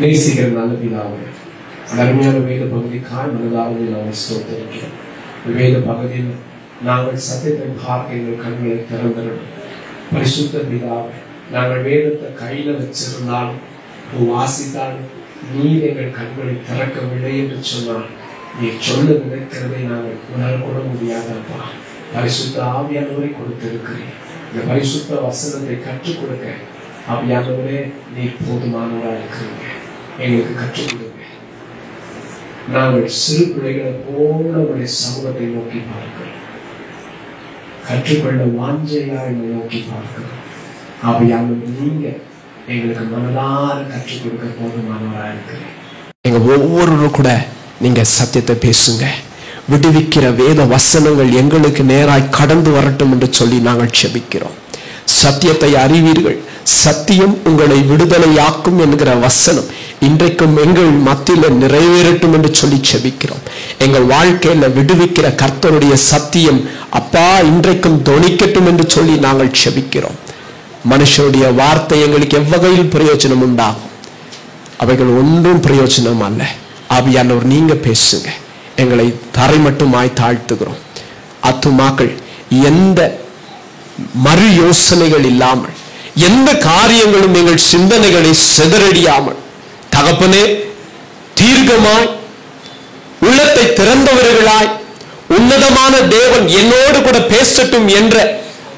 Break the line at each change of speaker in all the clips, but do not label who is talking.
நேசிக்கிற நல்ல பிதாவே, அருமையான வேத பகுதிக்காய் மனதாரதை நாங்கள் ஸ்தோத்திரிக்கிறோம். வேத பகுதியில் நாங்கள் சத்தியத்தை பார்க்க எங்கள் கண்களை திறந்திருக்கிறோம். பரிசுத்த பிதாவே, நாங்கள் வேதத்தை கையில வச்சிருந்தாலும் வாசித்தாலும் நீர் எங்கள் கண்களை திறக்கவில்லை என்று சொன்னால் நீ சொல்ல நினைக்கிறதை நாங்கள் உணரக்கூட முடியாதப்பா. பரிசுத்த ஆவியானவரை கொடுத்திருக்கிறேன். இந்த பரிசுத்த வசனத்தை கற்றுக் கொடுக்க ஆவியானவரே நீ போதுமானவராக இருக்கிறீங்க. எங்களுக்கு கற்றுக் கொடுங்க. நாங்கள் சிறு பிள்ளைகளை போல உடைய சமூகத்தை நோக்கி பார்க்கிறோம். கற்றுக்கொள்ள வாஞ்சையா என்னை நோக்கி பார்க்கிறோம். ஆவியானவர் நீங்க எங்களுக்கு மனதார கற்றுக் கொடுக்க போதுமானவராக இருக்கிறேன். எங்க ஒவ்வொருவரும் கூட நீங்க சத்தியத்தை பேசுங்க. விடுவிக்கிற வேத வசனங்கள் எங்களுக்கு நேராய் கடந்து வரட்டும் என்று சொல்லி நாங்கள் செபிக்கிறோம். சத்தியத்தை அறிவீர்கள், சத்தியம் உங்களை விடுதலையாக்கும் என்கிற வசனம் இன்றைக்கும் எங்கள் மத்தியில் நிறைவேறட்டும் என்று சொல்லி செபிக்கிறோம். எங்கள் வாழ்க்கையில விடுவிக்கிற கர்த்தருடைய சத்தியம் அப்பா இன்றைக்கும் தொனிக்கட்டும் என்று சொல்லி நாங்கள் செபிக்கிறோம். மனுஷனுடைய வார்த்தை எங்களுக்கு எவ்வகையில் பிரயோஜனம் உண்டாகும்? அவைகள் ஒன்றும் பிரயோஜனம் அல்ல. ஆவியானவர் நீங்க பேசுங்க. எங்களை தரை மட்டுமாய் தாழ்த்துகிறோம். ஆத்துமாக்கள் எந்த மறு யோசனைகள் இல்லாமல், எந்த காரியங்களும் எங்கள் சிந்தனைகளை சிதறடியாமல், தகப்பனே தீர்க்கமாய் உள்ளத்தை திறந்தவர்களாய் உன்னதமான தேவன் என்னோடு கூட பேசட்டும் என்ற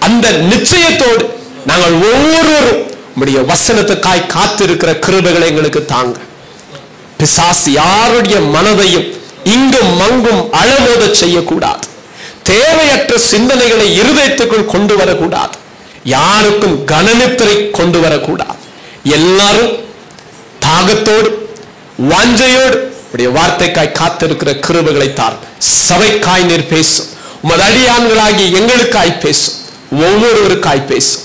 அந்த நிச்சயத்தோடு நாங்கள் ஒவ்வொருவரும் உம்முடைய வசனத்துக்காய் காத்திருக்கிற கிருபைகளை எங்களுக்கு தாங்க. பிசாசு யாருடைய மனதையும் இங்கும் மங்கும் அழமோத செய்யக்கூடாது. தேவையற்ற சிந்தனைகளை இருதயத்துக்குள் கொண்டு வரக்கூடாது. யாருக்கும் கனநித்திரை கொண்டு வரக்கூடாது. எல்லாரும் தாகத்தோடு வாஞ்சையோடு உடைய வார்த்தைக்காய் காத்திருக்கிற கிருபைகளை தார். சபைக்காய் நீர் பேசும். உமது அடியான்களாகி எங்களுக்காய் பேசும். ஒவ்வொருவருக்காய் பேசும்.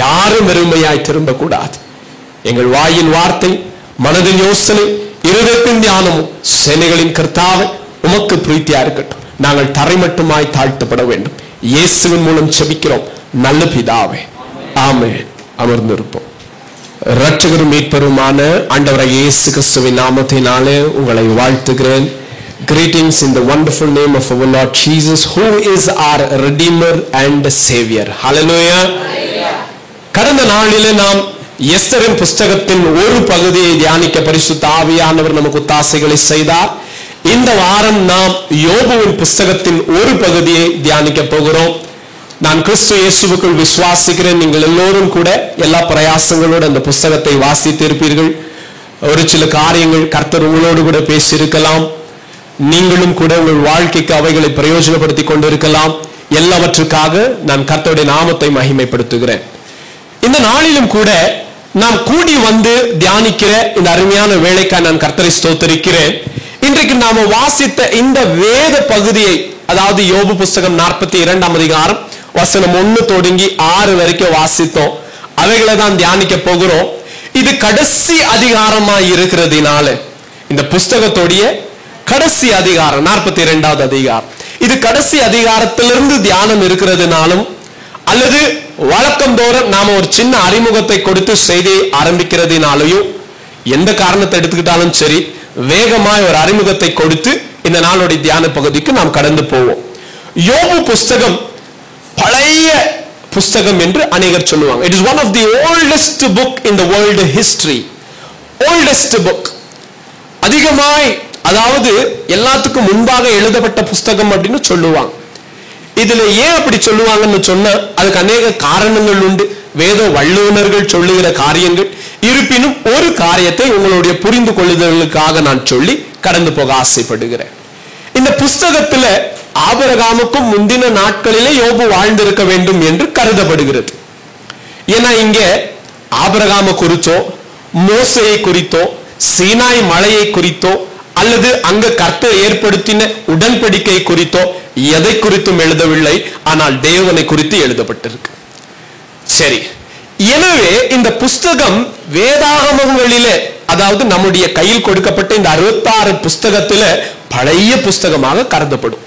யாரும் வெறுமையாய் திரும்பக்கூடாது. எங்கள் வாயின் வார்த்தை, மனதின் யோசனை, இருதயத்தின் தியானமும் சேனைகளின் கர்த்தாவே உமக்கு பிரீத்தியா இருக்கட்டும். நாங்கள் தரை மட்டுமாய் தாழ்த்தப்பட வேண்டும். இயேசுவின் மூலம் செபிக்கிறோம் நல்ல பிதாவே, ஆமென். அமர்ந்திருப்போம். இரட்சகரும் மீட்பருமான ஆண்டவராகிய இயேசு கிறிஸ்துவின் நாமத்தினாலே உங்களை வாழ்த்துகிறேன். Greetings in the wonderful name of our Lord Jesus, who is our Redeemer and Savior. Hallelujah. கடந்த நாளிலே நாம் எஸ்தரின் புஸ்தகத்தின் ஒரு பகுதியை தியானிக்க பரிசுத்த ஆவியானவர் நமக்கு ஒத்தாசைகளை செய்தார். இந்த வாரம் நாம் யோபுவின் புஸ்தகத்தின் ஒரு பகுதியை தியானிக்க போகிறோம். நான் கிறிஸ்து இயேசுவுக்குள் விசுவாசிக்கிறேன். நீங்கள் எல்லோரும் கூட எல்லா பிரயாசங்களோடு அந்த புஸ்தகத்தை வாசித்திருப்பீர்கள். ஒரு சில காரியங்கள் கர்த்தர் உங்களோடு கூட பேசியிருக்கலாம். நீங்களும் கூட உங்கள் வாழ்க்கைக்கு அவைகளை பிரயோஜனப்படுத்தி கொண்டிருக்கலாம். எல்லாவற்றுக்காக நான் கர்த்தருடைய நாமத்தை மகிமைப்படுத்துகிறேன். இந்த நாளிலும் கூட நாம் கூடி வந்து தியானிக்கிற இந்த அருமையான வேலைக்காக நான் கர்த்தரை ஸ்தோத்திரிக்கிறேன். இன்றைக்கு நாம வாசித்த இந்த வேத பகுதியை, அதாவது யோபு புஸ்தகம் 42ஆம் அதிகாரம் வசனம் 1 தொடங்கி 6 வரைக்கும் வாசித்தோம். அவைகளை தான் தியானிக்க போகிறோம். இது கடைசி அதிகாரமாய் இருக்கிறதுனால இந்த புஸ்தகத்தோடைய கடைசி அதிகாரம் 42வது அதிகாரம். இது கடைசி அதிகாரத்திலிருந்து தியானம் இருக்கிறதுனாலும் அல்லது வழக்கம் தோறும் நாம ஒரு சின்ன அறிமுகத்தை கொடுத்து செய்தியை ஆரம்பிக்கிறதுனாலையும் எந்த காரணத்தை எடுத்துக்கிட்டாலும் சரி, வேகமாய் ஒரு அறிமுகத்தை கொடுத்து இந்த நாளுடைய தியான பகுதிக்கு நாம் கடந்து போவோம். யோபு புஸ்தகம் பழைய புஸ்தகம் என்று அநேகர் சொல்லுவாங்க. It is one of the oldest book in the world history. Oldest book. அதிகமாய், அதாவது எல்லாத்துக்கும் முன்பாக எழுதப்பட்ட புஸ்தகம் அப்படின்னு சொல்லுவாங்க. இதுல ஏன் அப்படி சொல்லுவாங்கன்னு சொன்னா அதுக்கு அநேக காரணங்கள் உண்டு. வேத வல்லுநர்கள் சொல்லுகிற காரியங்கள். இருப்பினும் ஒரு காரியத்தை உங்களுடைய புரிந்து கொள்ளுதலுக்காக நான் சொல்லி கடந்து போக ஆசைப்படுகிறேன். இந்த புஸ்தகத்துல ஆபிரகாமுக்கும் முந்தின நாட்களிலே யோபு வாழ்ந்திருக்க வேண்டும் என்று கருதப்படுகிறது. ஏன்னா இங்க ஆபிரகாம குறித்தோ, மோசையை குறித்தோ, சீனாய் மலையை குறித்தோ, அல்லது அங்க கர்த்தர் ஏற்படுத்தின உடன்படிக்கை குறித்தோ எதை குறித்தும் எழுதவில்லை. ஆனால் தேவனை குறித்து எழுதப்பட்டிருக்கு. சரி, எனவே இந்த புஸ்தகம் வேதாகமங்களிலே, அதாவது நம்முடைய கையில் கொடுக்கப்பட்ட இந்த 66 புஸ்தகத்துல பழைய புஸ்தகமாக கருதப்படும்.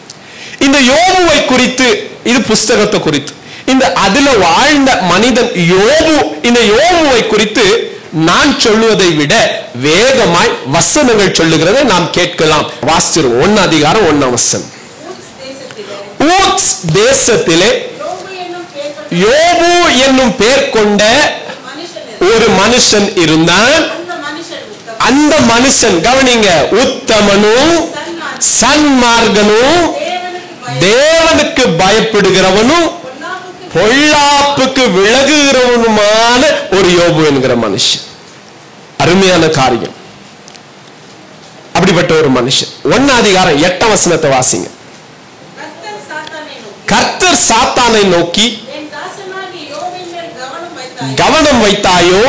இந்த யோபுவை குறித்து, இது புஸ்தகத்தை குறித்து, இந்த அதுல வாழ்ந்த மனிதன் யோபு, இந்த யோபுவை குறித்து நான் சொல்லுவதை விட வேகமாய் வசனங்கள் சொல்லுகிறதை நாம் கேட்கலாம். வாசிச்சிருவோம். 1 அதிகாரம் 1 வசனம். ஊத்ஸ் தேசத்திலே யோபு என்னும் பேர் கொண்ட ஒரு மனுஷன் இருந்தான். அந்த மனுஷன் கவனிங்க, உத்தமனும் சன்மார்கனும் தேவனுக்கு பயப்படுகிறவனும் பொல்லாப்புக்கு விலகுகிறவனுமான ஒரு யோபு என்கிற மனுஷன். அருமையான காரியம். அப்படிப்பட்ட ஒரு மனுஷன். 1 அதிகாரம் 8 வசனத்தை வாசிங்க. கர்த்தர் சாத்தானை நோக்கி, கவனம் வைத்தாயோ,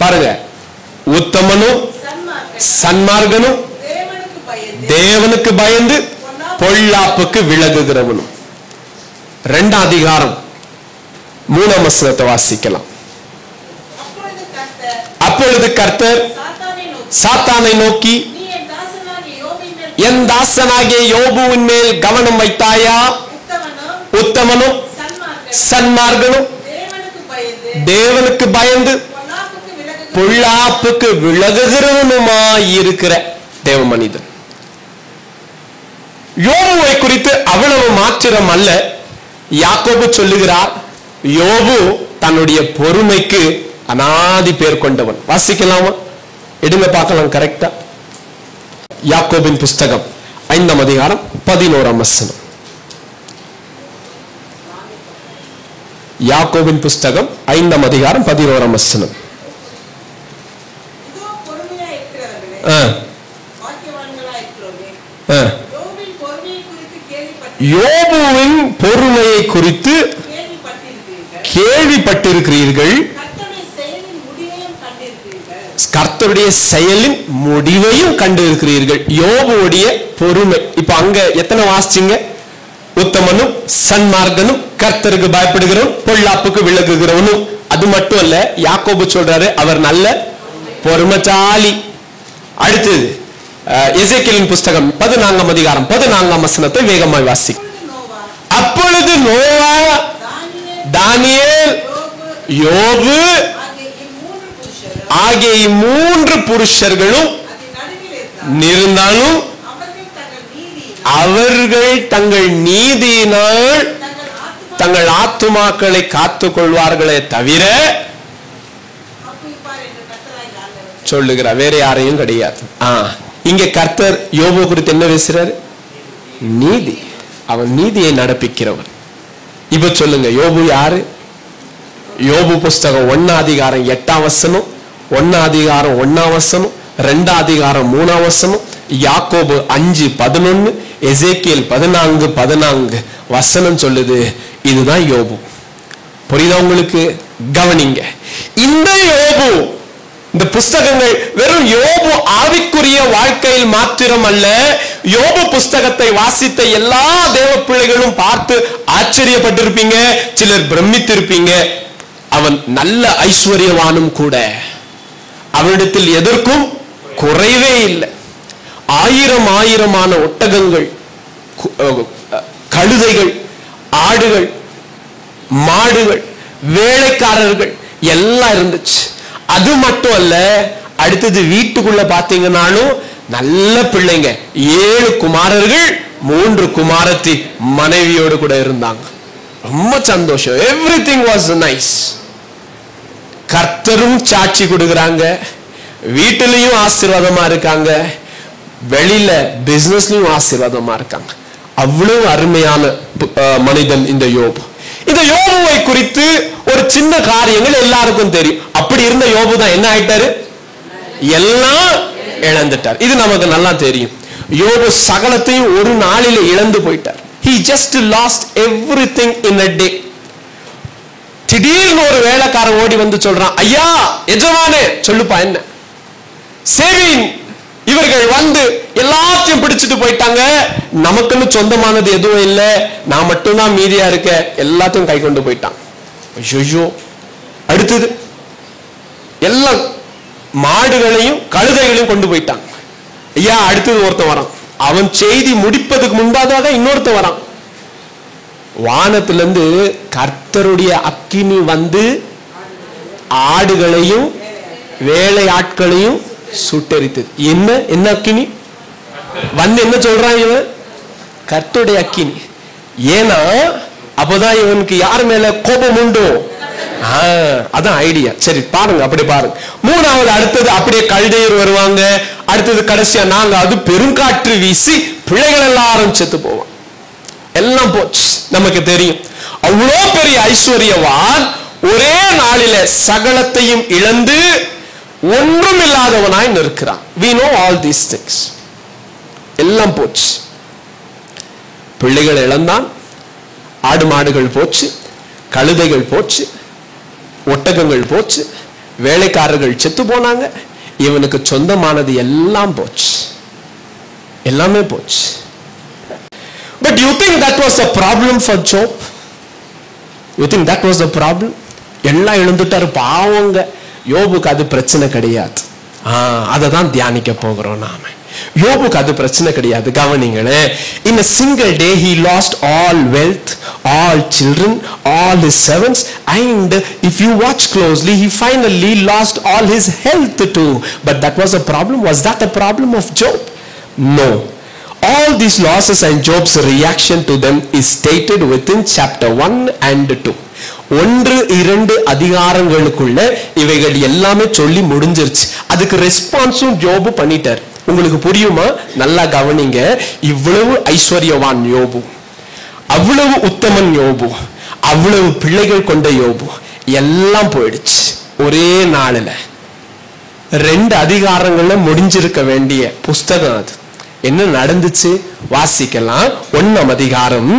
பாருங்க, உத்தமனும் சன்மார்கனும் தேவனுக்கு பயந்து பொல்லாப்புக்கு விலகுகிறவனும். 2 அதிகாரம் 3 வசனத்தை வாசிக்கலாம். அப்பொழுது கர்த்தர் சாத்தானை நோக்கி, என் தாசனாகிய யோபுவின் மேல் கவனம் வைத்தாயா? உத்தமனும் சன்மார்கனும் தேவனுக்கு பயந்து பொல்லாப்புக்கு விலகுகிறவனுமாயிருக்கிற தேவ மனிதன். யோபுவை குறித்து அவ்வளவு மாத்திரம் அல்ல, யாக்கோபு சொல்லுகிறார், யோபு தன்னுடைய பொறுமைக்கு அனாதி பேர் கொண்டவன். வாசிக்கலாமா? எடுங்க பார்க்கலாம். கரெக்டா? யாக்கோபின் புஸ்தகம் 5 அதிகாரம் 11 வசனம். யாக்கோபின் புஸ்தகம் 5 அதிகாரம் 11 வசனம். யோபுவின் பொறுமையை குறித்து கேள்விப்பட்டிருக்கிறீர்கள், கர்த்தருடைய செயலின் முடிவையும் கண்டிருக்கிறீர்கள். யோபுவுடைய பொறுமை. இப்ப அங்க எத்தனை வாசிச்சீங்க? உத்தமனும் சன்மார்கனும் கர்த்தருக்கு பயப்படுகிறவன் பொல்லாப்புக்கு விலகுகிறவனும். அது மட்டும் அல்ல, யாக்கோபு சொல்றாரு அவர் நல்ல பொறுமைசாலி. அடுத்தது எசேக்கியேலின் புஸ்தகம் 14 அதிகாரம் 14 வசனத்தை வேகமாய் வாசி. அப்பொழுது நோவா, தானியேல், யோபு ஆகிய 3 புருஷர்களும் இருந்தாலும் அவர்கள் தங்கள் நீதியினால் தங்கள் ஆத்துமாக்களை காத்துக் கொள்வார்களே தவிர சொல்லுகிறார், வேற யாரையும் கிடையாது. இங்க கர்த்தர் யோபு குறித்து என்ன பேசுறாரு? நீதி. அவன் நீதியை நடப்பிக்கிறவன். இப்ப சொல்லுங்க, யோபு யாரு? யோபு புஸ்தகம் 1 அதிகாரம் 8 வசனம், 1 அதிகாரம் 1 வசனம், 2 அதிகாரம் 3 வசனம், யாக்கோபு 5:11, எசேக்கியேல் 14:14 வசனம் சொல்லுது. இதுதான் யோபு. புரியுதா உங்களுக்கு? கவனிங்க. இந்த யோபு, இந்த புஸ்தகங்கள் வெறும் யோபு ஆவிக்குரிய வாழ்க்கையில் மாத்திரம் அல்ல, யோபு புஸ்தகத்தை வாசித்த எல்லா தேவ பிள்ளைகளும் பார்த்து ஆச்சரியப்பட்டிருப்பீங்க, சிலர் பிரமித்திருப்பீங்க. அவன் நல்ல ஐஸ்வர்யவானும் கூட. அவனிடத்தில் எதற்கும் குறைவே இல்லை. 1000 ஒட்டகங்கள், கழுதைகள், ஆடுகள், மாடுகள், வேலைக்காரர்கள் எல்லாம் இருந்துச்சு. அது மட்டும் அல்ல, அடுத்தது வீட்டுக்குள்ள பாத்தீங்கன்னாலும் நல்ல பிள்ளைங்க, 7 குமாரர்கள், 3 குமாரத்தி மனைவியோடு கூட இருந்தாங்க. ரொம்ப சந்தோஷம். Everything was nice. கர்த்தரும் சாட்சி கொடுக்குறாங்க, வீட்டிலையும் ஆசீர்வாதமா இருக்காங்க, வெளியில பிசினஸ்லயும் ஆசீர்வாதமா இருக்காங்க. அவ்வளவு அருமையான மனிதன் இந்த யோபு. இந்த யோபுவை குறித்து ஒரு சின்ன காரியங்கள் எல்லாருக்கும் தெரியும். அப்படி இருந்த யோபு தான் என்ன ஆயிட்டாரு? எல்லாம் இழந்துட்டார். இது நமக்கு நல்லா தெரியும். யோபு சகலத்தையும் ஒரு நாளில இழந்து போயிட்டார். He just lost everything in a day. திடீர்னு ஒரு வேலைக்காரன் ஓடி வந்து சொல்றான், ஐயா எஜமானே, சொல்லுப்பா என்ன? சேவிங் இவர்கள் வந்து எல்லாத்தையும் பிடிச்சிட்டு போயிட்டாங்க, நமக்குன்னு சொந்தமானது எதுவும் இல்லை, நான் மட்டும்தான் மீதியா இருக்க, எல்லாத்தையும் கை கொண்டு போயிட்டான். ஐயோ. அடுத்தது எல்லாம் மாடுகளையும் கழுதைகளையும் கொண்டு போயிட்டான். ஐயா, அடுத்தது ஒருத்தன் வரான். அவன் செய்தி முடிப்பதுக்கு முன்பாக இன்னொருத்தன் வரான். வானத்திலிருந்து கர்த்தருடைய அக்கினி வந்து ஆடுகளையும் வேலை ஆட்களையும் சுட்டெரித்தது. என்ன என்ன அக்கினி வந்து என்ன சொல்றான் இவன்? கர்த்தருடைய அக்கினி. ஏன்னா அப்பதான் இவனுக்கு யார் மேல கோபம் உண்டோ, அதான் ஐடியா. சரி பாருங்க, அப்படி பாருங்க. மூணாவது அடுத்தது அப்படியே கல்தையர் வருவாங்க. அடுத்தது கடைசியா நாங்க அது பெருங்காற்று வீசி பிள்ளைகள் எல்லாரும் செத்து போவான். எல்லாம் போச்சு. நமக்கு தெரியும் அவ்வளோ பெரிய ஐஸ்வர்யவான் ஒரே நாளில சகலத்தையும் இழந்து ஒன்றும் இல்லாதவனாய் நிற்கிறான். we know all these things. எல்லாம் போச்சு. பிள்ளைகள் இழந்தான், ஆடு மாடுகள் போச்சு, கழுதைகள் போச்சு, ஒட்டகங்கள் போச்சு, வேலைக்காரர்கள் செத்து போனாங்க. இவனுக்கு சொந்தமானது எல்லாம் போச்சு, எல்லாமே போச்சு. But you think that was the problem for Job? You think that was the problem? எல்லாம் இழந்துட்டாரு பாவங்க. யோபுக்கு அது பிரச்சனை கிடையாது. அதை தான் தியானிக்க போகிறோம் நாம. யோபுக்கு அது பிரச்சனை கிடையாது. கவனிங்களே, in a single day he lost all wealth, all children, all his servants, and if you watch closely he finally lost all his health too. But that was a problem. Was that a problem of Job? No. All these losses and Job's reaction to them is stated within chapter 1 and 2. 1-2 அதிகாரங்களுக்குள்ள இவைகள் எல்லாமே சொல்லி முடிஞ்சிருச்சு. அதுக்கு ரெஸ்பான்ஸும் யோபு பண்ணிட்டார். உங்களுக்கு புரியுமா? நல்லா கவனிங்க. இவ்வளவு ஐஸ்வர்யவான் யோபு, அவ்வளவு உத்தமன் யோபு, அவ்வளவு பிள்ளைகள் கொண்ட யோபு எல்லாம் போயிடுச்சு ஒரே நாளில். 2 அதிகாரங்கள்ல முடிஞ்சிருக்க வேண்டிய புஸ்தகம் அது. என்ன நடந்துச்சு வாசிக்கலாம். 1ஆம் அதிகாரம்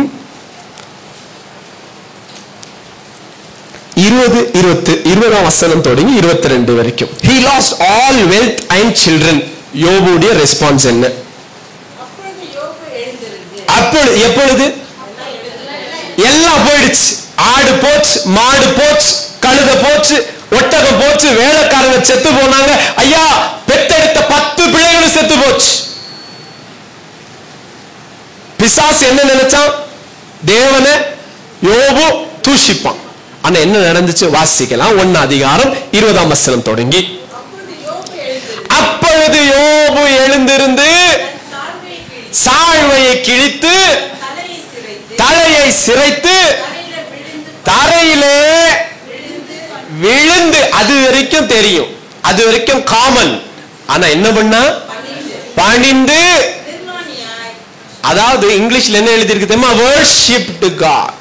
20ஆம் வசனம் தொடங்கி 22 வரைக்கும். He lost all wealth and children. யோபுடைய ரெஸ்பான்ஸ் என்ன? அப்பொழுது எப்பொழுது எல்லாம் போயிடுச்சு. ஆடு போச்சு, மாடு போச்சு, கழுத போச்சு, ஒட்டகம் போச்சு, வேலைக்காரங்க செத்து போனாங்க. ஐயா, பெத்தெடுத்த 10 பிள்ளைகளும் செத்து போச்சு. பிசாசு என்ன நினைச்சான்? தேவனை யோபு தூஷிப்பான். ஆனா என்ன நடந்துச்சு வாசிக்கலாம். 1 அதிகாரம் 20ஆம் வசனம் தொடங்கி. அப்பொழுது யோபு எழுந்திருந்து சாழ்வையை கிழித்து தலையை சிரைத்து தரையிலே விழுந்து, அது வரைக்கும் தெரியும், அது வரைக்கும் காமன். ஆனா என்ன பண்ணா? பணிந்து, அதாவது இங்கிலீஷ்ல என்ன எழுதி இருக்கு தெரியுமா? worshipped God.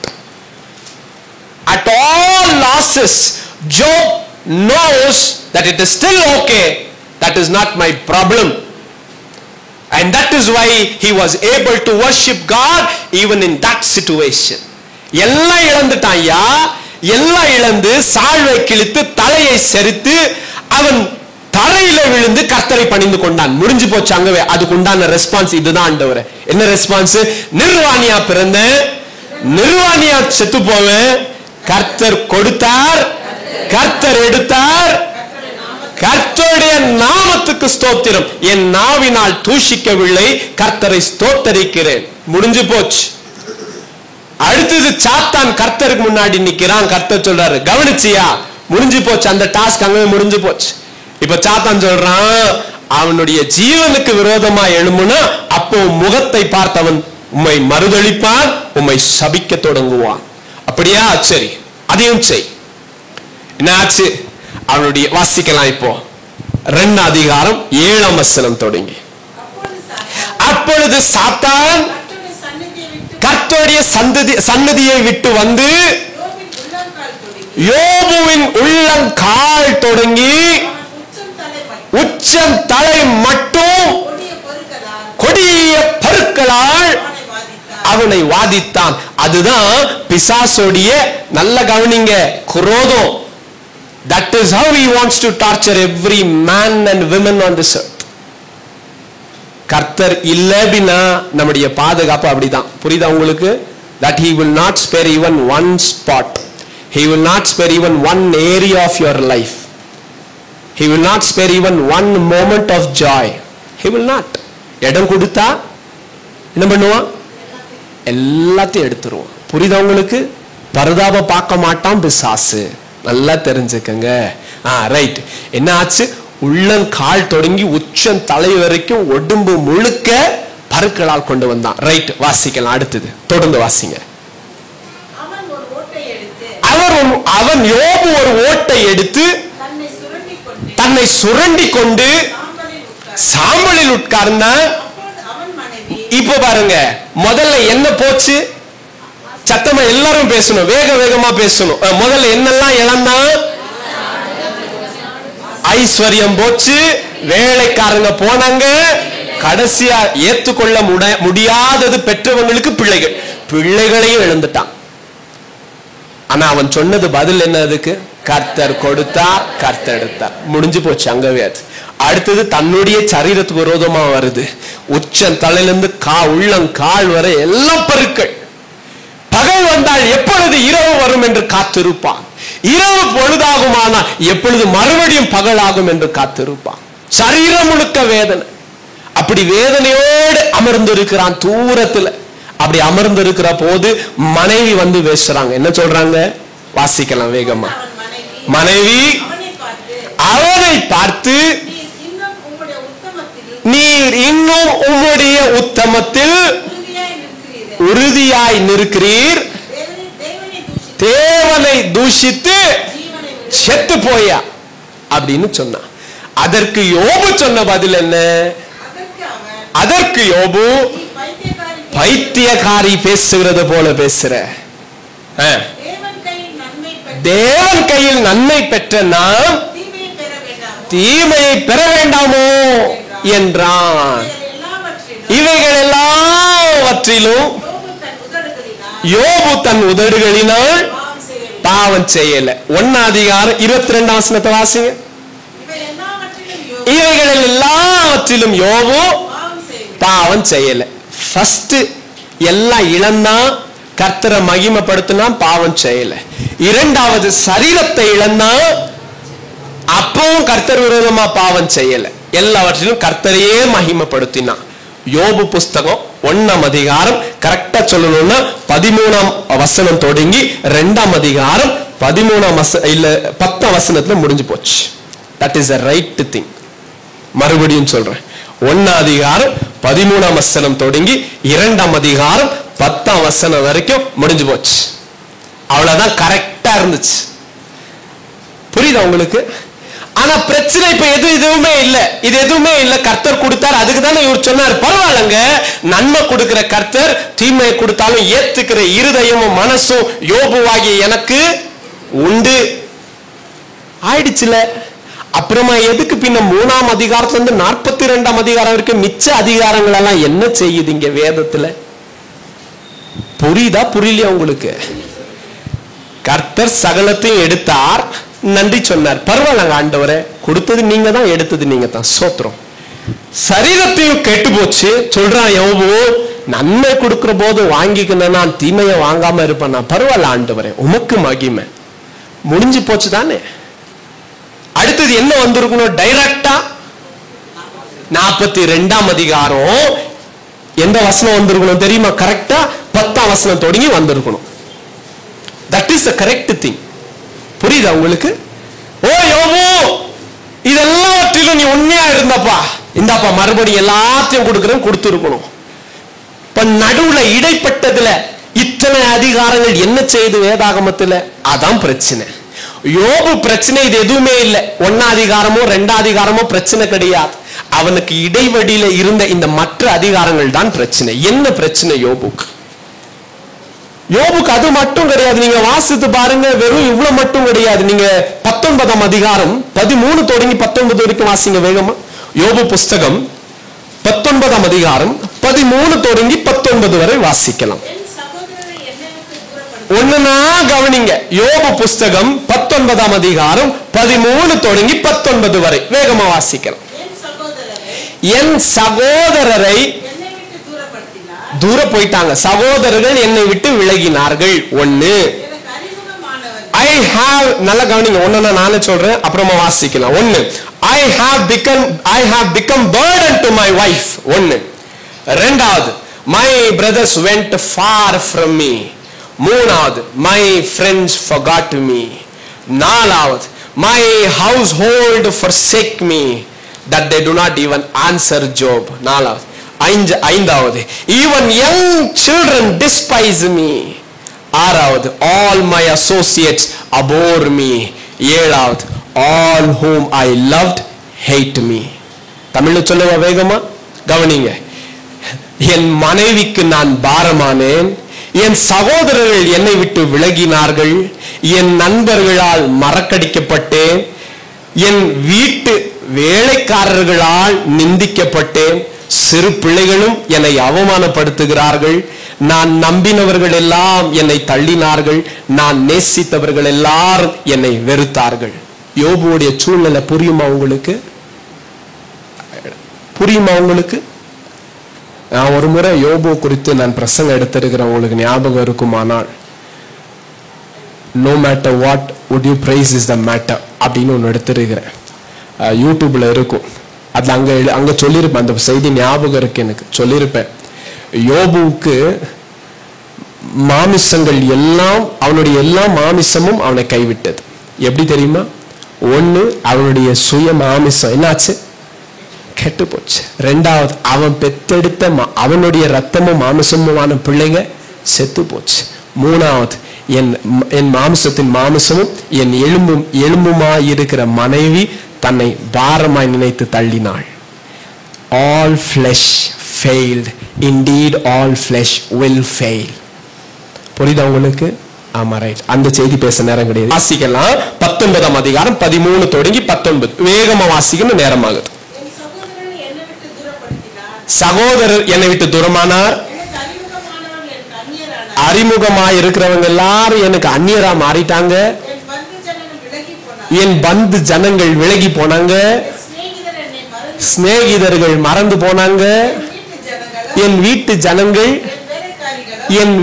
At all losses, Job knows that it is still okay. That is not my problem. And that is why he was able to worship God even in that situation. எல்லாம் இழந்துட்டான் ஐயா. எல்லாம் இழந்து சாழ்வை கிழித்து தலையை செரித்து அவன் தரையில விழுந்து கர்த்தரை பணிந்து கொண்டான். முடிஞ்சு போச்சு அங்கவே. அதுக்கு உண்டான ரெஸ்பான்ஸ் இதுதான் ஆண்டவரே. என்ன ரெஸ்பான்ஸ்? நிர்வாணியா பிறந்த, நிர்வாணியா செத்து போவேன். கர்த்தர் கொடுத்தார், கர்த்தர் எடுத்தார், கர்த்தருடைய நாமத்துக்கு ஸ்தோத்திரம். என் நாவினால் தூஷிக்கவில்லை, கர்த்தரை ஸ்தோத்தரிக்கிறேன். முடிஞ்சு போச்சு. அடுத்தது சாத்தான் கர்த்தருக்கு முன்னாடி நிக்கிறான். கர்த்தர் சொல்றாரு, கவனிச்சியா? முடிஞ்சு போச்சு. அந்த டாஸ்க் அங்கே முடிஞ்சு போச்சு. இப்ப சாத்தான் சொல்றான், அவனுடைய ஜீவனுக்கு விரோதமா எழும்புனா அப்போ முகத்தை பார்த்தவன் உம்மை மறுதளிப்பான், உம்மை சபிக்க தொடங்குவான். அப்படியா? சரி, அதையும் செய். என்ன ஆச்சு? அவனுடைய வாசிக்கலாம் இப்போ 2 அதிகாரம் 7ஆம் வசனம் தொடங்கி. அப்பொழுது சாத்தான் கர்த்தருடைய சன்னதியை விட்டு வந்து யோபுவின் உள்ளங்கால் தொடங்கி உச்சம் தலை மட்டும் கொடிய பருக்களால் அவனை வாதித்தான். அதுதான் பிசாசோடைய, நல்ல கவனிங்க, குரோதம். That is how he wants to torture every man and women on this earth. கர்த்தர் இல்ல அப்படின்னா நம்முடைய பாதுகாப்பு அப்படிதான். புரியுதா உங்களுக்கு? That he will not spare even one spot. He will not spare even one area of your life. He will not spare even one moment of joy. He will not. இடம் கொடுத்தா என்ன பண்ணுவான்? எல்லாத்தையும் எடுத்துருவான். புரியுதா உங்களுக்கு? பரிதாபம் பார்க்க மாட்டான் பிசாசு. நல்லா தெரிஞ்சுக்கங்க. ரைட். என்ன ஆச்சு? உள்ளங்கால் தொடங்கி உச்சம் தலை வரைக்கும் உடம்பு முழுக்க பருக்களால் கொண்டு வந்தான். ரைட், வாசிக்கலாம். அடுத்தது தொடர்ந்து வாசிங்க. அவன் யோபு ஒரு ஓட்டை எடுத்து தன்னை சுரண்டி கொண்டு சாம்பலில் உட்கார்ந்தான். இப்ப பாருங்க, முதல்ல என்ன போச்சு? சத்தமா எல்லாரும் பேசணும், வேக வேகமா பேசணும். முதல்ல என்னெல்லாம் இழந்தான்? ஐஸ்வர்யம் போச்சு, வேலைக்காரங்க போனாங்க, கடைசியா ஏத்துக்கொள்ள முடியாதது பெற்றவங்களுக்கு பிள்ளைகளையும் இழந்துட்டான். ஆனா அவன் சொன்னது பதில் என்ன? அதுக்கு கர்த்தர் கொடுத்தார், கர்த்தர் எடுத்தார். முடிஞ்சு போச்சு அங்கவே. அது அடுத்தது தன்னுடைய சரீரத்துக்கு விரோதமா வருது. உச்சம் தலையிலிருந்து உள்ளங்கால் வரை எல்லாம் பருக்கள். பகல் வந்தால் எப்பொழுது இரவு வரும் என்று காத்திருப்பான். இரவு பொழுதாகுமானா எப்பொழுது மறுபடியும் பகலாகும் என்று காத்திருப்பான். சரீரம் முழுக்க வேதனை. அப்படி வேதனையோடு அமர்ந்து இருக்கிறான் தூரத்துல. அப்படி அமர்ந்து இருக்கிற போது மனைவி வந்து பேசுறாங்க. என்ன சொல்றாங்க? வாசிக்கலாம் வேகமா. மனைவி அவனை பார்த்து, நீர் இன்னும் உம்முடைய உத்தமத்தில் உறுதியாய் நிற்கிறீர், தேவனை தூஷித்து செத்து போயா அப்படின்னு சொன்னான். அதற்கு யோபு சொன்ன பதில் என்ன? அதற்கு யோபு, பைத்தியக்காரி பேசுகிறது போல பேசுற, தேவன் கையில் நன்மை பெற்ற நாம் தீமையை பெற வேண்டாமோ என்றான். இவைகள் எல்லாவற்றிலும் யோபு தன் உதடுகளினால் பாவம் செய்யல. 1:22 வாசிங்க. இவைகள் எல்லாவற்றிலும் யோபு பாவம் செய்யல. ஃபர்ஸ்ட் எல்லாம் இழந்தா, கர்த்தரை மகிமைப்படுத்தினா, பாவம் செய்யல. இரண்டாவது சரீரத்தை இழந்தா, அப்பவும் கர்த்தர் விரோதமா பாவம் செய்யல. எல்லாவற்றிலும் கர்த்தரையே மகிமைப்படுத்தினான். யோபு புஸ்தகம் 1ஆம் அதிகாரம் கரெக்டா சொல்லணும்னா 13ஆம் வசனம் தொடங்கி 2ஆம் அதிகாரம் 10ஆம் வசனத்துல முடிஞ்சு போச்சு. That is the right thing. மறுபடியும் சொல்றேன், 1ஆம் அதிகாரம் 13ஆம் வசனம் தொடங்கி 2ஆம் அதிகாரம் 10ஆம் வசனம் வரைக்கும் முடிஞ்சு போச்சு. அவ்வளவுதான் கரெக்டா இருந்துச்சு. புரியுதா உங்களுக்கு? ஆனா பிரச்சனை இப்ப எதுவுமே இல்ல. இது எதுவுமே இல்ல. கர்த்தர் கொடுத்தார், அதுக்கு தானே இவர் சொன்னார். பரவாயில்லங்க, நன்மை கொடுக்கிற கர்த்தர் தீமையை கொடுத்தாலும் ஏத்துக்கிற இருதயமும் மனசும் யோபுவாகிய எனக்கு உண்டு ஆயிடுச்சுல. அப்புறமா எதுக்கு பின்ன 3ஆம் அதிகாரத்துல இருந்து 42ஆம் அதிகாரம் வரைக்கும் மிச்ச அதிகாரங்கள் எல்லாம் என்ன செய்யுது இங்க வேதத்துல? புரியுதா புரியலையா உங்களுக்கு? கர்த்தர் சகலத்தையும் எடுத்தார், நன்றி சொன்னார். பரவாயில்ல ஆண்டவரே, கொடுத்தது நீங்க தான், எடுத்தது நீங்க தான், சோத்திரம். சரீரத்தையும் கெட்டு போச்சு சொல்றான் யோபு. நன்மை கொடுக்கிற போது வாங்கிக்கணும், நான் தீமையை வாங்காம இருப்பேன். பரவாயில்ல ஆண்டவரே, உமக்கு மகிமை. முடிஞ்சு போச்சு தானே. அடுத்தது என்ன வந்திருக்கணும்? டைரக்டா 42ஆம் அதிகாரம் எந்த வசனம் வந்திருக்கணும் தெரியுமா? கரெக்டா 10ஆம் வசனம் தொடங்கி வந்திருக்கணும். That is the correct thing. புரியுதா உங்களுக்கு? ஓ யோபு, இதெல்லாவற்றிலும் நீ உண்மையா இருந்தப்பா, இந்தாப்பா மறுபடியும் எல்லாத்தையும் கொடுக்கிறேன், கொடுத்துருக்கணும். இப்ப நடுவுல இடைப்பட்டதுல இத்தனை அதிகாரங்கள் என்ன செய்யுது வேதாகமத்துல? அதான் பிரச்சனை. யோபு பிரச்சனை இது எதுவுமே இல்லை. 1ஆம் அதிகாரமோ 2ஆம் அதிகாரமோ பிரச்சனை கிடையாது. அவனுக்கு இடைவெளியில இருந்த இந்த மற்ற அதிகாரங்கள் தான் பிரச்சனை. என்ன பிரச்சனை யோபுக்கு? யோபுக்கு அது மட்டும் கிடையாது. நீங்க வாசித்து பாருங்க, வெறும் இவ்வளவு மட்டும் கிடையாது. நீங்க 19ஆம் அதிகாரம் 13 தொடங்கி 19 வரைக்கும் வாசிங்க வேகமா. யோபு புஸ்தகம் 19ஆம் அதிகாரம் 13 தொடங்கி 19 வரை வாசிக்கலாம். ஒண்ணுனா கவனிங்க. யோபு புஸ்தகம் 19ஆம் அதிகாரம் 13 தொடங்கி 19 வரை வேகமா வாசிக்கலாம். என் சகோதரரை தூர போயிட்டாங்க. சகோதரர்கள் என்னை விட்டு விலகினார்கள். ஒண்ணு, ஐ ஹாவ், நல்ல கவனிங்க, ஒன்னு நானே சொல்றேன், அப்புறமா வாசிக்கலாம். ஒன்னு, I have become burden to my wife. ஒன்னு. ரெண்டாவது, my brothers went far from me. மூணாவது, my friends forgot me. நாலாவது, My household forsake me, that they do not even answer Job. ஐந்தாவது, even young children despise me. ஆறாவது, all my associates abhor me. ஏழாவது, all whom I loved hate me. தமிழ்ல சொல்லுவா வேகமா கவனிங்க. என் மனைவிக்கு நான் பாரமானேன், என் சகோதரர்கள் என்னை விட்டு விலகினார்கள், என் நண்பர்களால் மறக்கடிக்கப்பட்டேன், என் வீட்டு வேலைக்காரர்களால் நிந்திக்கப்பட்டேன், சிறு பிள்ளைகளும் என்னை அவமானப்படுத்துகிறார்கள், நான் நம்பினவர்கள் எல்லாம் என்னை தள்ளினார்கள், நான் நேசித்தவர்கள் எல்லாரும் என்னை வெறுத்தார்கள். யோபுடைய சூழ்நிலை புரியுமா உங்களுக்கு? புரியுமா உங்களுக்கு? நான் ஒரு முறை யோபு குறித்து நான் பிரசங்கம் எடுத்திருக்கிறேன், உங்களுக்கு ஞாபகம் இருக்குமானால், no matter what would you price is the matter அப்படின்னு ஒன்று எடுத்திருக்கிறேன். யூடியூப்ல இருக்கும். அது அங்க சொல்லியிருப்பேன், அந்த செய்தி ஞாபகம் இருக்கு எனக்கு. சொல்லியிருப்பேன், யோபுவுக்கு மாமிசங்கள் எல்லாம், அவனுடைய எல்லா மாமிசமும் அவனை கைவிட்டது. எப்படி தெரியுமா? ஒண்ணு, அவனுடைய சுய மாமிசம் என்னாச்சு? கெட்டு போச்சு. ரெண்டாவது, அவன் பெத்தெடுத்த அவனுடைய ரத்தமும் மாமிசமுமான பிள்ளைங்க செத்து போச்சு. மூணாவது, என் மாமிசத்தின் மாமிசமும் என் எலும்புமாய் இருக்கிற மனைவி தன்னை பாரமாய் நினைத்து தள்ளினாள். All flesh failed, indeed all flesh will fail. புரியுதா உங்களுக்கு? ஆமா, ரைட். அந்த செய்தி பேச நேரம் கிடையாது. வாசிக்கலாம் 19ஆம் அதிகாரம் 13 தொடங்கி 19. வேகமா வாசிக்கணும், நேரமாகுது. சகோதரர் என்னை விட்டு தூரமானார், அறிமுகமாய் இருக்கிறவங்க எல்லாரும் எனக்கு அந்நியரா மாறிட்டாங்க, என் பந்து ஜனங்கள் விலகி போனாங்க, சிநேகிதர்கள் மறந்து போனாங்க, என் வீட்டு ஜனங்கள், என்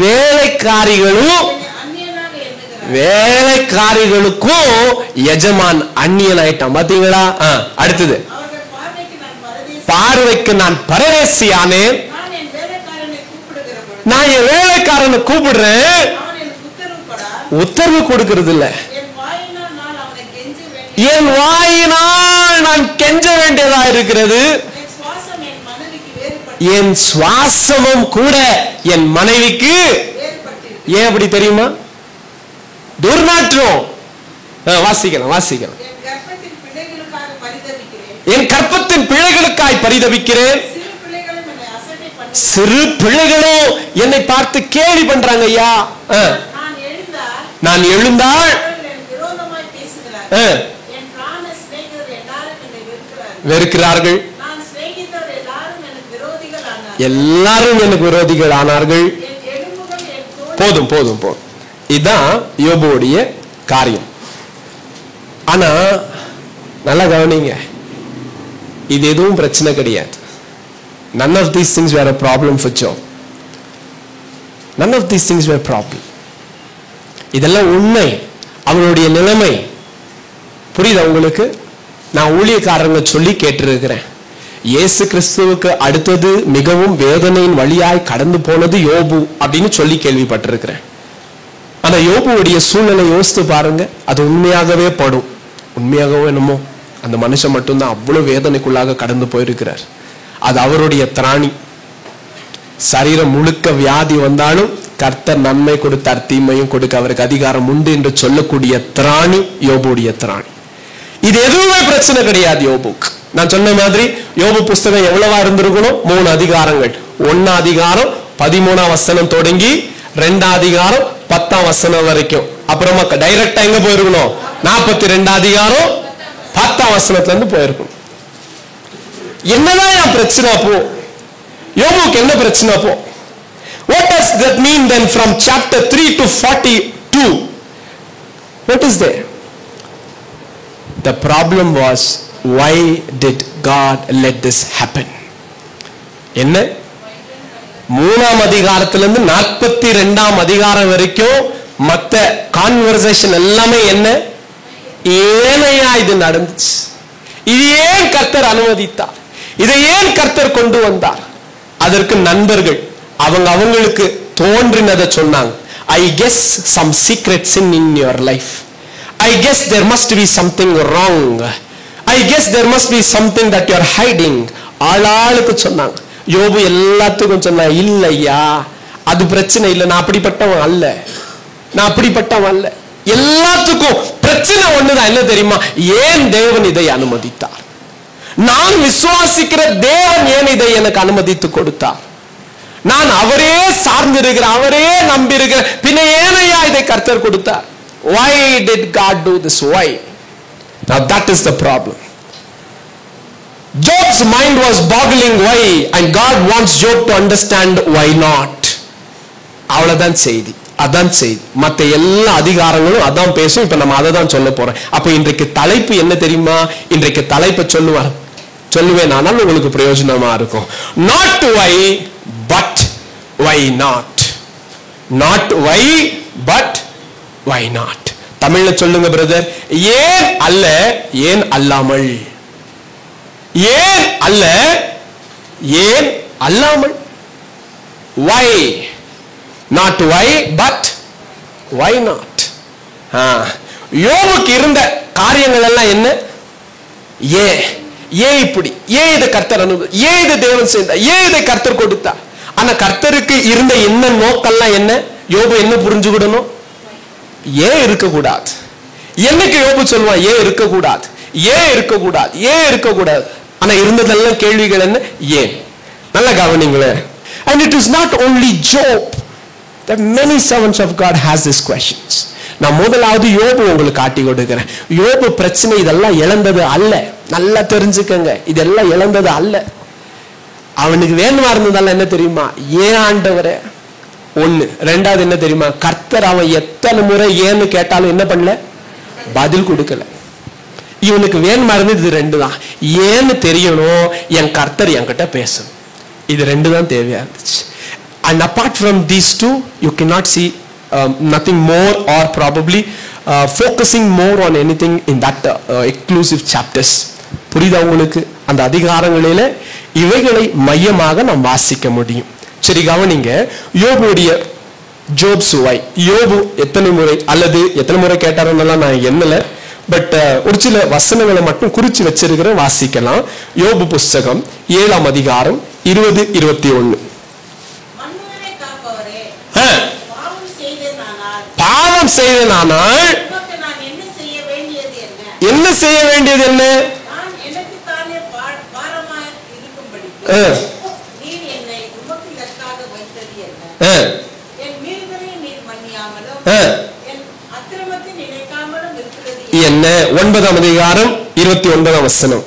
வேலைக்காரிகளுக்கும் எஜமான் அந்நியன் ஆயிட்டான். பாத்தீங்களா? அடுத்தது, பார்வைக்கு நான் பரதேசியானேன், நான் என் வேலைக்காரனை கூப்பிடுறேன், உத்தரவு கொடுக்கிறது இல்ல. என் வாயினால் நான் கெஞ்ச வேண்டியதா இருக்கிறது, என் சுவாசமும் கூட என் மனைவிக்கு. ஏன் அப்படி தெரியுமா? துர்நாற்றம். வாசிக்கலாம். என் கற்பத்தின் பிள்ளைகளுக்காய் பரிதபிக்கிறேன், சிறு பிள்ளைகளும் என்னை பார்த்து கேலி பண்றாங்க. ஐயா, நான் எழுந்தால் வெறுக்கிறார்கள், எல்லாரும் எனக்கு விரோதிகள் ஆனார்கள். போதும் போதும் போதும். இதுதான் யோபுவுடைய காரியம். ஆனா நல்லா கவனிங்க, இது எதுவும் பிரச்சனை கிடையாது. None of these things were a problem for Job. None of these things were a problem. இதெல்லாம் உண்மை, அவனுடைய நிலைமை. புரியுதா உங்களுக்கு? நான் ஊழியக்காரங்க சொல்லி கேட்டிருக்கிறேன், இயேசு கிறிஸ்துவுக்கு அடுத்தது மிகவும் வேதனையின் வழியாய் கடந்து போனது யோபு அப்படின்னு சொல்லி கேள்விப்பட்டிருக்கிறேன். ஆனா யோபுவுடைய சூழ்நிலை யோசித்து பாருங்க, அது உண்மையாகவே படும். உண்மையாகவே என்னமோ அந்த மனுஷன் மட்டும்தான் அவ்வளவு வேதனைக்குள்ளாக கடந்து போயிருக்கிறார். அது அவருடைய திராணி. சரீரம் முழுக்க வியாதி வந்தாலும் கர்த்தர் நன்மை கொடுத்தார், தீமையும் கொடுக்க அவருக்கு அதிகாரம் உண்டு என்று சொல்லக்கூடிய திராணி யோபுடைய திராணி. இது எதுவுமே பிரச்சனை கிடையாது யோபுக்கு. நான் சொன்ன மாதிரி யோபு புஸ்தகம் எவ்வளவா இருந்திருக்கணும்? 3 அதிகாரங்கள். 1 அதிகாரம் 13ஆம் வசனம் தொடங்கி 2 அதிகாரம் 10ஆம் வசனம் வரைக்கும். அப்புறமா டைரக்டா எங்க போயிருக்கணும்? 42 அதிகாரம் 10ஆம் வசனத்துல இருந்து போயிருக்கணும். என்னதான் என் பிரச்சனை அப்போ? யோபுக்கு என்ன பிரச்சனை அப்போ? What does that mean then from chapter 3 to 42? What is there? The problem was, why did God let this happen? என்ன? 3ஆம் அதிகாரத்திலிருந்து 42ஆம் அதிகாரம் வரைக்கும் மத்த கான்வர்சேஷன் எல்லாமே என்ன? ஏனையா இது நடந்துச்சு? இது ஏன் கர்த்தர் அனுமதித்தார்? இதை ஏன் கர்த்தர் கொண்டு வந்தார்? அதற்கு நண்பர்கள் அவங்களுக்கு தோன்றினதை சொன்னாங்க. I guess some secret sin in your life. I guess there must be something wrong. I guess there must be something that you are hiding. ஆளாளுக்கு சொன்னாங்க. யோபு எல்லாத்துக்கும் சொன்னா, இல்லையா அது பிரச்சனை இல்லை, நான் அப்படிப்பட்டவன் அல்ல, நான் அப்படிப்பட்டவன் அல்ல. எல்லாத்துக்கும் பிரச்சனை ஒண்ணுதான், என்ன தெரியுமா? ஏன் தேவன் இதை அனுமதித்தார்? நான் விசுவாசிக்கிற தேவன் ஏன் இதை எனக்கு அனுமதித்து கொடுத்தார்? நான் அவரே சார்ந்திருக்கிறேன், அவரே நம்பியிருக்கிறேன், பின்ன ஏனையா இதை கர்த்தர் கொடுத்தார்? Why did God do this? Why? Now that is the problem. Job's mind was boggling why, and God wants Job to understand why not. அவ்வளவுதான் செய்தி, அதான் செய்தி. மற்ற எல்லா அதிகாரங்களும் அதான் பேசும். இப்ப நம்ம அதை தான் சொல்ல போறோம். அப்ப இன்றைக்கு தலைப்பு என்ன தெரியுமா? இன்றைக்கு தலைப்பை சொல்லுவேன், ஆனால் உங்களுக்கு பிரயோஜனமா இருக்கும். Not why, but why not? Not why, but why not? தமிழ்ல சொல்லுங்க பிரதர். ஏன் அல்ல, ஏன் அல்லாமல். ஏன் அல்ல, ஏன் அல்லாமல். why, not why, but why not? யோபுக்கு இருந்த காரியங்கள் எல்லாம் என்ன? ஏன் இப்படி, ஏன் இதை கர்த்தர் அனுபவி, ஏன் இதை தேவன் செய்தார், ஏன் இதை கர்த்தர் கொடுத்தார். ஆனா கர்த்தருக்கு இருந்த என்ன நோக்கம்லாம் என்ன? யோபு என்ன புரிஞ்சுக்கிடணும்? ஏன் இருக்கக்கூடாது. என்னைக்கு யோபு சொல்லுவான் ஏன் இருக்கக்கூடாது, ஏன் இருக்கக்கூடாது, ஏன் இருக்கக்கூடாது. ஆனா இருந்ததெல்லாம் கேள்விகள் என்ன? ஏன். நல்ல கவனிங்களேன். And it is not only Job, that many servants of God has these questions. நான் முதலாவது யோபு உங்களுக்கு காட்டி கொடுக்கிறேன். யோபு பிரச்சனை இதெல்லாம் இழந்தது அல்ல, நல்லா தெரிஞ்சுக்கங்க, இதெல்லாம் இழந்தது அல்ல. அவனுக்கு வேணுமா இருந்ததால என்ன தெரியுமா? ஏன் ஆண்டவரே ஒண்ணு. ரெண்டாவது என்ன தெரியுமா? கர்த்தர் அவன் எத்தனை முறை ஏன்னு கேட்டாலும் என்ன பண்ணல? பதில் கொடுக்கல. இவனுக்கு வேணுமா இருந்தது இது ரெண்டு தான். ஏன்னு தெரியணும், என் கர்த்தர் என்கிட்ட பேசணும், இது ரெண்டு தான் தேவையா இருந்துச்சு. And apart from these two, you cannot see nothing more, or probably focusing more on anything in that exclusive chapters. புரியுதா உங்களுக்கு? அந்த அதிகாரங்களில இவைகளை மையமாக நாம் வாசிக்க முடியும். சரி கவனிங்க. யோபுடைய ஜோப்ஸ் வை, யோபு எத்தனை முறை அல்லது எத்தனை முறை கேட்டாருன்னெல்லாம் நான் எண்ணல. பட் ஒரு சில வசனங்களை மட்டும் குறிச்சு வச்சிருக்கிற, வாசிக்கலாம். யோபு புஸ்தகம் 7ஆம் அதிகாரம் 20-21. பாவம் செய்தேனானால் என்ன செய்ய வேண்டியது என்ன? என்ன? 9ஆம் அதிகாரம் 29ஆம் வசனம்.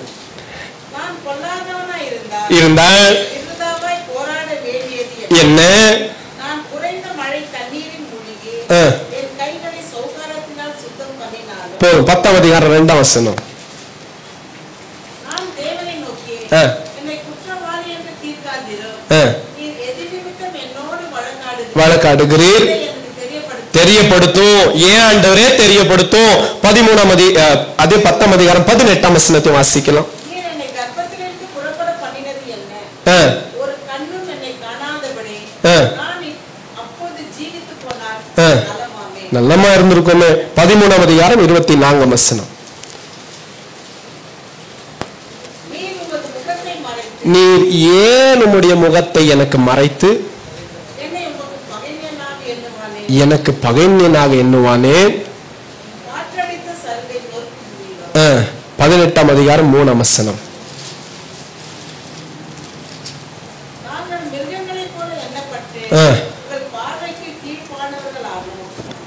இருந்தால் என்ன? போதும். 10ஆம் அதிகாரம் 2ஆம் வசனம். வழக்காடுகிறீர், தெரியப்படுத்தும். ஏன் ஆண்டவரே தெரியப்படுத்தும். 13ஆம் அதே 10ஆம் அதிகாரம் 18ஆம் வசனத்தை வாசிக்கலாம். நல்லமா இருந்திருக்கும். 13ஆம் அதிகாரம் 24ஆம் வசனம். நீர் ஏன் உம்முடைய முகத்தை எனக்கு மறைத்து எனக்கு பகைஞனாக எண்ணுவானே. 18ஆம் அதிகாரம் 3ஆம் வசனம்.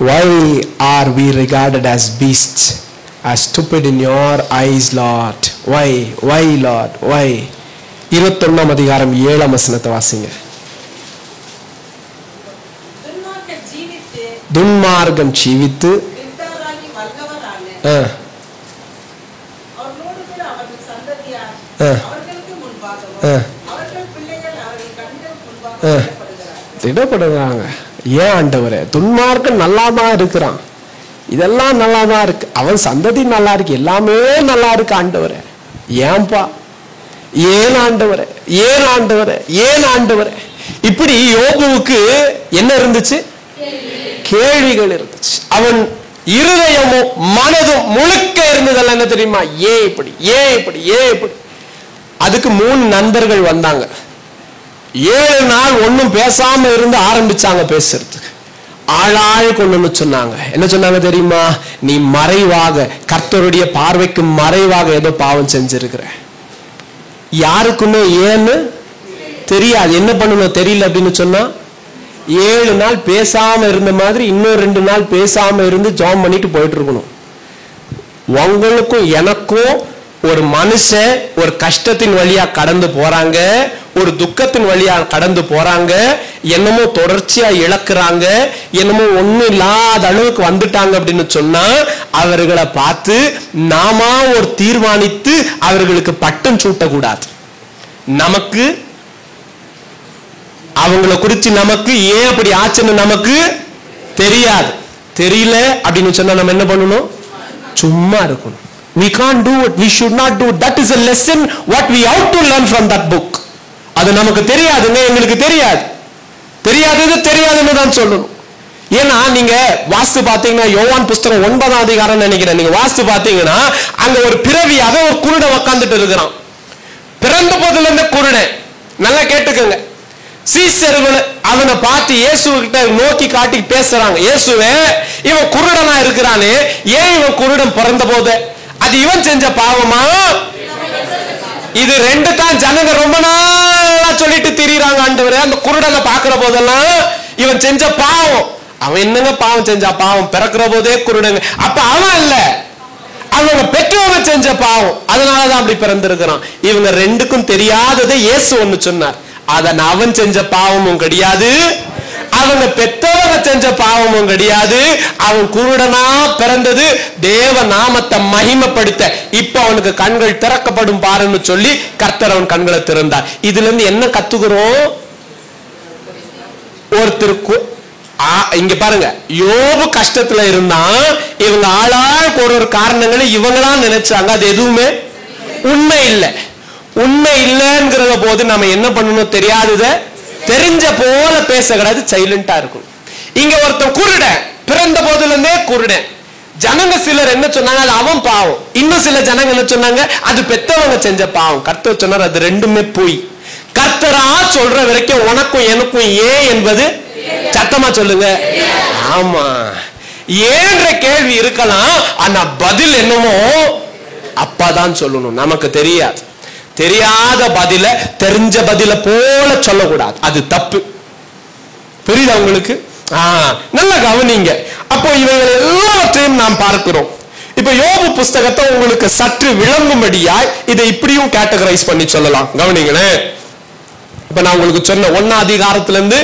Why are we regarded as beasts, as stupid in your eyes, Lord? Why, Lord? Why? 21ஆம் அதிகாரம் 7ஆம் வசனத்தை வாசிங்க. துன்மார்க்கம் ஜீவித்து திடப்படுறாங்க. ஏன் ஆண்டவரே? துன்மார்க்கம் நல்லாதான் இருக்கிறான், இதெல்லாம் நல்லாதான் இருக்கு, அவன் சந்ததி நல்லா இருக்கு, எல்லாமே நல்லா இருக்கு ஆண்டவரே, ஏன்பா? ஏன் ஆண்டவரே? ஏன் ஆண்டவரே? ஏன் ஆண்டவரே? இப்படி யோபுவுக்கு என்ன இருந்துச்சு? கேள்விகள் இருந்துச்சு. அவன் இருதயமும் மனதும் முழுக்க இருந்ததெல்லாம் என்ன தெரியுமா? ஏன் இப்படி, ஏன் இப்படி, ஏன் இப்படி. அதுக்கு 3 நண்பர்கள் வந்தாங்க. 7 நாள் ஒன்னும் பேசாம இருந்து ஆரம்பிச்சாங்க பேசுறதுக்கு. ஆளாள் கொண்டு சொன்னாங்க. என்ன சொன்னாங்க தெரியுமா? நீ மறைவாக, கர்த்தருடைய பார்வைக்கு மறைவாக ஏதோ பாவம் செஞ்சிருக்கிற. யாருக்குன்னு ஏன்னு தெரியாது, என்ன பண்ணணும் தெரியல அப்படின்னு சொன்னா 7 நாள் பேசாம இருந்த மாதிரி இன்னும் 2 நாள் பேசாம இருந்து ஜாம் பண்ணிட்டு போயிட்டு இருக்கணும். உங்களுக்கும் எனக்கும் ஒரு மனுஷன் ஒரு கஷ்டத்தின் வழியா கடந்து போறாங்க, ஒரு துக்கத்தின் வழியா கடந்து போறாங்க, என்னமோ தொடர்ச்சியா இழக்கிறாங்க, என்னமோ ஒண்ணும் இல்லாத அளவுக்கு வந்துட்டாங்க அப்படின்னு சொன்னா அவர்களை பார்த்து நாம ஒரு தீர்மானித்து அவர்களுக்கு பட்டம் சூட்டக்கூடாது. நமக்கு அவங்களை குறித்து நமக்கு ஏன் அப்படி ஆச்சுன்னு நமக்கு தெரியாது. தெரியல அப்படின்னு சொன்னா நம்ம என்ன பண்ணணும்? சும்மா இருக்கணும். We can't do it. We should not do it. That is a lesson what we ought to learn from that book. அது நமக்கு தெரியாதுங்க, எங்களுக்கு தெரியாது. தெரியாதது தெரியாதுன்னு தான் சொல்லணும். ஏன்னா நீங்க வாஸ்து பாத்தீங்கன்னா யோவான் புஸ்தகம் 9ஆம் அதிகாரம் நினைக்கிறேன், நீங்க வாஸ்து பாத்தீங்கன்னா அங்க ஒரு பிறவியாக ஒரு குருடன் உட்கார்ந்துட்டு இருக்கிறான். பிறந்த போதுல இருந்து குருடன். நல்லா கேட்டுக்கோங்க. சீசர்கள் அவனை பார்த்து இயேசுகிட்ட நோக்கி காட்டி பேசுறாங்க, இயேசுவே இவன் குருடனா இருக்கிறானே, ஏன் இவன் குருடன் பிறந்த போது? அது இவன் செஞ்ச பாவமா? இது 2 தான் ஜனங்க ரொம்ப நாளா சொல்லிட்டு திரிறாங்க ஆண்டவரே. அந்த குருடனை பாக்குற போதெல்லாம் இவன் செஞ்ச பாவம். அவன் என்னங்க பாவம் செஞ்சா? பாவம் பிறக்கிற போதே குருடங்க. அப்ப அவன் இல்ல, அவங்க பெற்றவங்க செஞ்ச பாவம், அதனாலதான் அப்படி பிறந்திருக்கிறான். இவங்க 2க்கும் தெரியாததை இயேசு ஒண்ணு சொன்னார். அதன் அவன் செஞ்ச பாவமும் கிடையாது, அவங்க பெற்றவங்க செஞ்ச பாவமும் கிடையாது. அவன் குருடனா பிறந்தது தேவ நாமத்தை மகிமைப்படுத்த. இப்ப அவனுக்கு கண்கள் திறக்கப்படும் பாருன்னு சொல்லி கர்த்தர் அவன் கண்களை திறந்தார். இதுல இருந்து என்ன கத்துக்கிறோம்? ஒருத்தருக்கு இங்க பாருங்க, யோபு கஷ்டத்துல இருந்தா இவங்க ஆளாளுக்கு ஒரு காரணங்களை இவங்கதான் நினைச்சாங்க. அது எதுவுமே உண்மை இல்லை. உண்மை இல்லைங்கிற போது நம்ம என்ன பண்ணணும்? தெரியாதத தெரிஞ்ச போல பேச கிடையாது, சைலண்டா இருக்கும். இங்க ஒருத்தன் குருடன், பிறந்த போதுல இருந்தே குருடன். ஜனங்க சிலர் என்ன சொன்னாங்க? அது அவன் பாவம். இன்னும் சில ஜனங்க என்ன சொன்னாங்க? அது பெத்தவங்க செஞ்ச பாவம். கர்த்தர் சொன்னார் அது 2மே போய். கர்த்தரா சொல்ற வரைக்கும் உனக்கும் எனக்கும் ஏன் என்பது சத்தமா சொல்லுங்க. ஆமா, ஏன்ற கேள்வி இருக்கலாம், ஆனா பதில் என்னமோ அப்பாதான் சொல்லணும். நமக்கு தெரியாது. தெரியாத பதில தெரிஞ்ச பதில போல சொல்லக்கூடாது, அது தப்பு. புரியுதா உங்களுக்கு? நல்ல கவனிங்க. அப்போ இவைகள் எல்லாவற்றையும் நாம் பார்க்கிறோம். இப்ப யோபு புஸ்தகத்தை உங்களுக்கு சற்று விளங்கும்படியாய் இதை இப்படியும் கேட்டகரைஸ் பண்ணி சொல்லலாம். கவனிங்களேன். இப்ப நான் உங்களுக்கு சொன்ன 1ஆம் அதிகாரத்துல இருந்து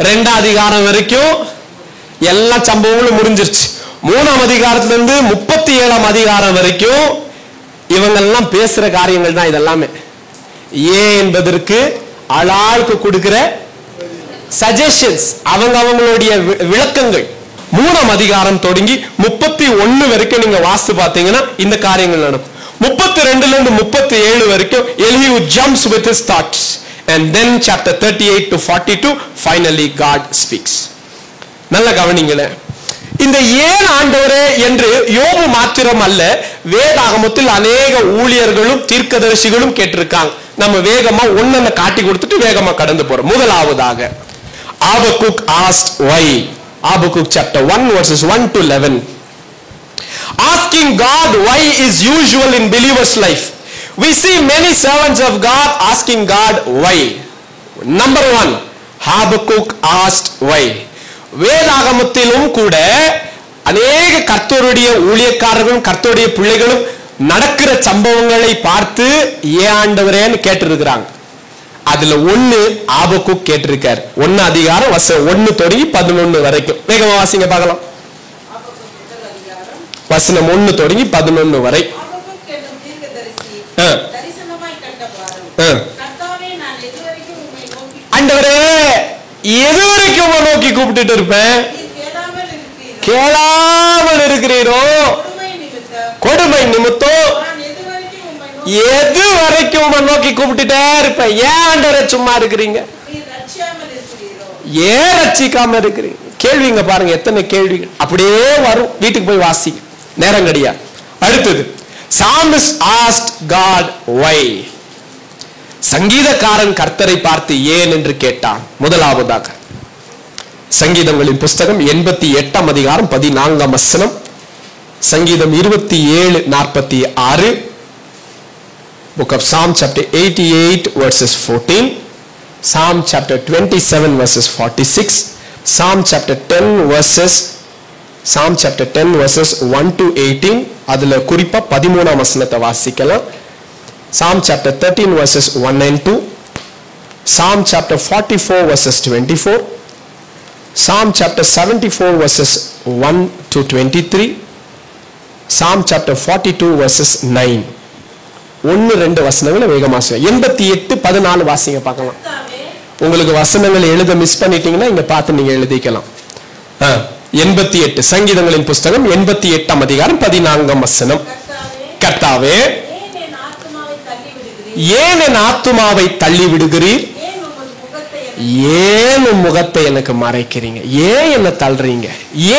2ஆம் அதிகாரம் வரைக்கும் எல்லா சம்பவங்களும் முடிஞ்சிருச்சு. 3ஆம் அதிகாரத்துல இருந்து 37ஆம் அதிகாரம் வரைக்கும் இவங்கெல்லாம் பேசுற காரியங்கள் தான் இதெல்லாமே. ஏன் என்பதற்கு ஆளாளுக்கு கொடுக்கிற சஜஷன்ஸ், அவங்களுடைய விளக்கங்கள். 3ஆம் அதிகாரம் தொடங்கி 31 வரைக்கும் நீங்க வாஸ்து பாத்தீங்கன்னா இந்த காரியங்கள் நடக்கும். 32ல இருந்து 37 வரைக்கும் Elihu jumps with his thoughts, and then chapter 38 to 42 finally God speaks. நல்ல கவனிங்களேன். இந்த ஏன் ஆண்டவரே என்று யோபு மாத்திரம் அல்ல, வேதாகமத்தில் அநேக ஊழியர்களும் தீர்க்கதரிசிகளும் கேட்டிருக்காங்க. நம்ம வேகமா ஒண்ணு காட்டி கொடுத்துட்டு வேகமா கடந்து போறோம். முதலாவதாக Habakkuk asked why. Habakkuk chapter 1 verses 1 to 11. Asking God why is usual in believers' life. We see many servants of God asking God why. Number 1, Habakkuk asked why. வேதாகமத்திலும் கூட அநேக கர்த்தருடைய ஊழியக்காரர்களும் கர்த்தருடைய பிள்ளைகளும் நடக்கிற சம்பவங்களை பார்த்து ஏன் ஆண்டவரேன்னு கேட்டிருக்கிறாங்க. அதுல 1 ஆபக்குக் கேட்டிருக்காரு. 1 அதிகாரம் வசனம் 1 தொடங்கி 11 வரைக்கும் வேகமா வாசிங்க பார்க்கலாம். வசனம் 1 தொடங்கி 11 வரை. ஆண்டவரே எது வரைக்கும் நோக்கி கூப்பிட்டு இருப்பேன், கேளாமல் இருக்கிறீரோ, கொடுமை நிமித்தம் எது வரைக்கும் நோக்கி கூப்பிட்டுட்டே இருப்பேன். ஏன் ஆண்டவரே சும்மா இருக்கிறீங்க? ஏன் ரட்சிக்காம இருக்கிறீங்க? கேள்விங்க பாருங்க, எத்தனை கேள்விகள் அப்படியே வரும். வீட்டுக்கு போய் வாசி, நேரம் கிடையாது. அடுத்தது, Psalmist asked God why. சங்கீதக்காரன் கர்த்தரை பார்த்து ஏன் என்று கேட்டான். முதலாவதாக சங்கீதங்களின் புஸ்தகம் 88 அதிகாரம் 14 வசனம், சங்கீதம் 27:46, book of Psalm chapter 88 verses 14, Psalm chapter 27 verses 46, Psalm chapter 10 verses 1 to 18. அதுல குறிப்பா 13ஆம் வசனத்தை வாசிக்கலாம். Psalm chapter 13 verses 1 and 2, Psalm chapter 44 verses 24, Psalm chapter 74 verses 1 to 23, Psalm chapter 42 verses 9. 1-2 வசனங்களை வேகமா 88:14 வாசிங்க பார்க்கலாம். உங்களுக்கு வசனங்களை எழுத மிஸ் பண்ணிட்டீங்கன்னா இங்க பார்த்து நீங்க எழுதிக்கலாம். 88 சங்கீதங்களின் புஸ்தகம் 88 அதிகாரம் 14 வசனம். கர்த்தாவே, ஏன் என் ஆத்துமாவை தள்ளி விடுகிறீர்? ஏன் உம் முகத்தை எனக்கு மறைக்கிறீங்க? ஏன் என்ன தள்ளுறீங்க?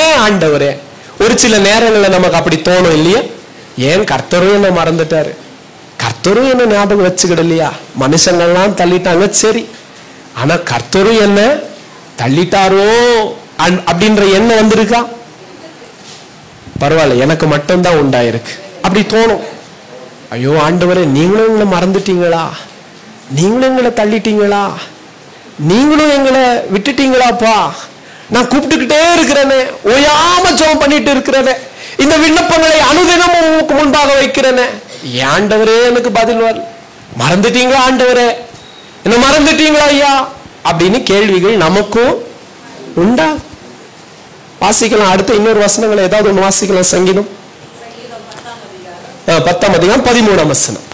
ஏன் ஆண்டவரே? ஒரு சில நேரங்கள்ல நமக்கு அப்படி தோணும் இல்லையா? ஏன் கர்த்தரும் என்ன மறந்துட்டாரு, கர்த்தரும் என்ன ஞாபகம் வச்சுக்கிடலையா? மனுஷங்கள்லாம் தள்ளிட்டாங்க சரி, ஆனா கர்த்தரும் என்ன தள்ளிட்டாரோ அப்படின்ற எண்ணம் வந்திருக்கா? பரவாயில்ல, எனக்கு மட்டும்தான் உண்டாயிருக்கு. அப்படி தோணும். ஐயோ ஆண்டவரே, நீங்களும் எங்களை மறந்துட்டீங்களா? நீங்களும் எங்களை தள்ளிட்டீங்களா? நீங்களும் எங்களை விட்டுட்டீங்களாப்பா? நான் கூப்பிட்டுக்கிட்டே இருக்கிறேனே, ஓயாம ஜெபம் பண்ணிட்டு இருக்கிறேனே, இந்த விண்ணப்பங்களை அனுதினமும் உங்களுக்கு முன்பாக வைக்கிறேனே, ஆண்டவரே எனக்கு பதில் வரல. மறந்துட்டீங்களா ஆண்டவரே? என்ன மறந்துட்டீங்களா ஐயா? அப்படின்னு கேள்விகள் நமக்கும் உண்டா? வாசிக்கலாம். அடுத்த இன்னொரு வசனங்களை ஏதாவது ஒன்று வாசிக்கலாம். சங்கீதம் 10 அதிகாரம் 13 வசனம்.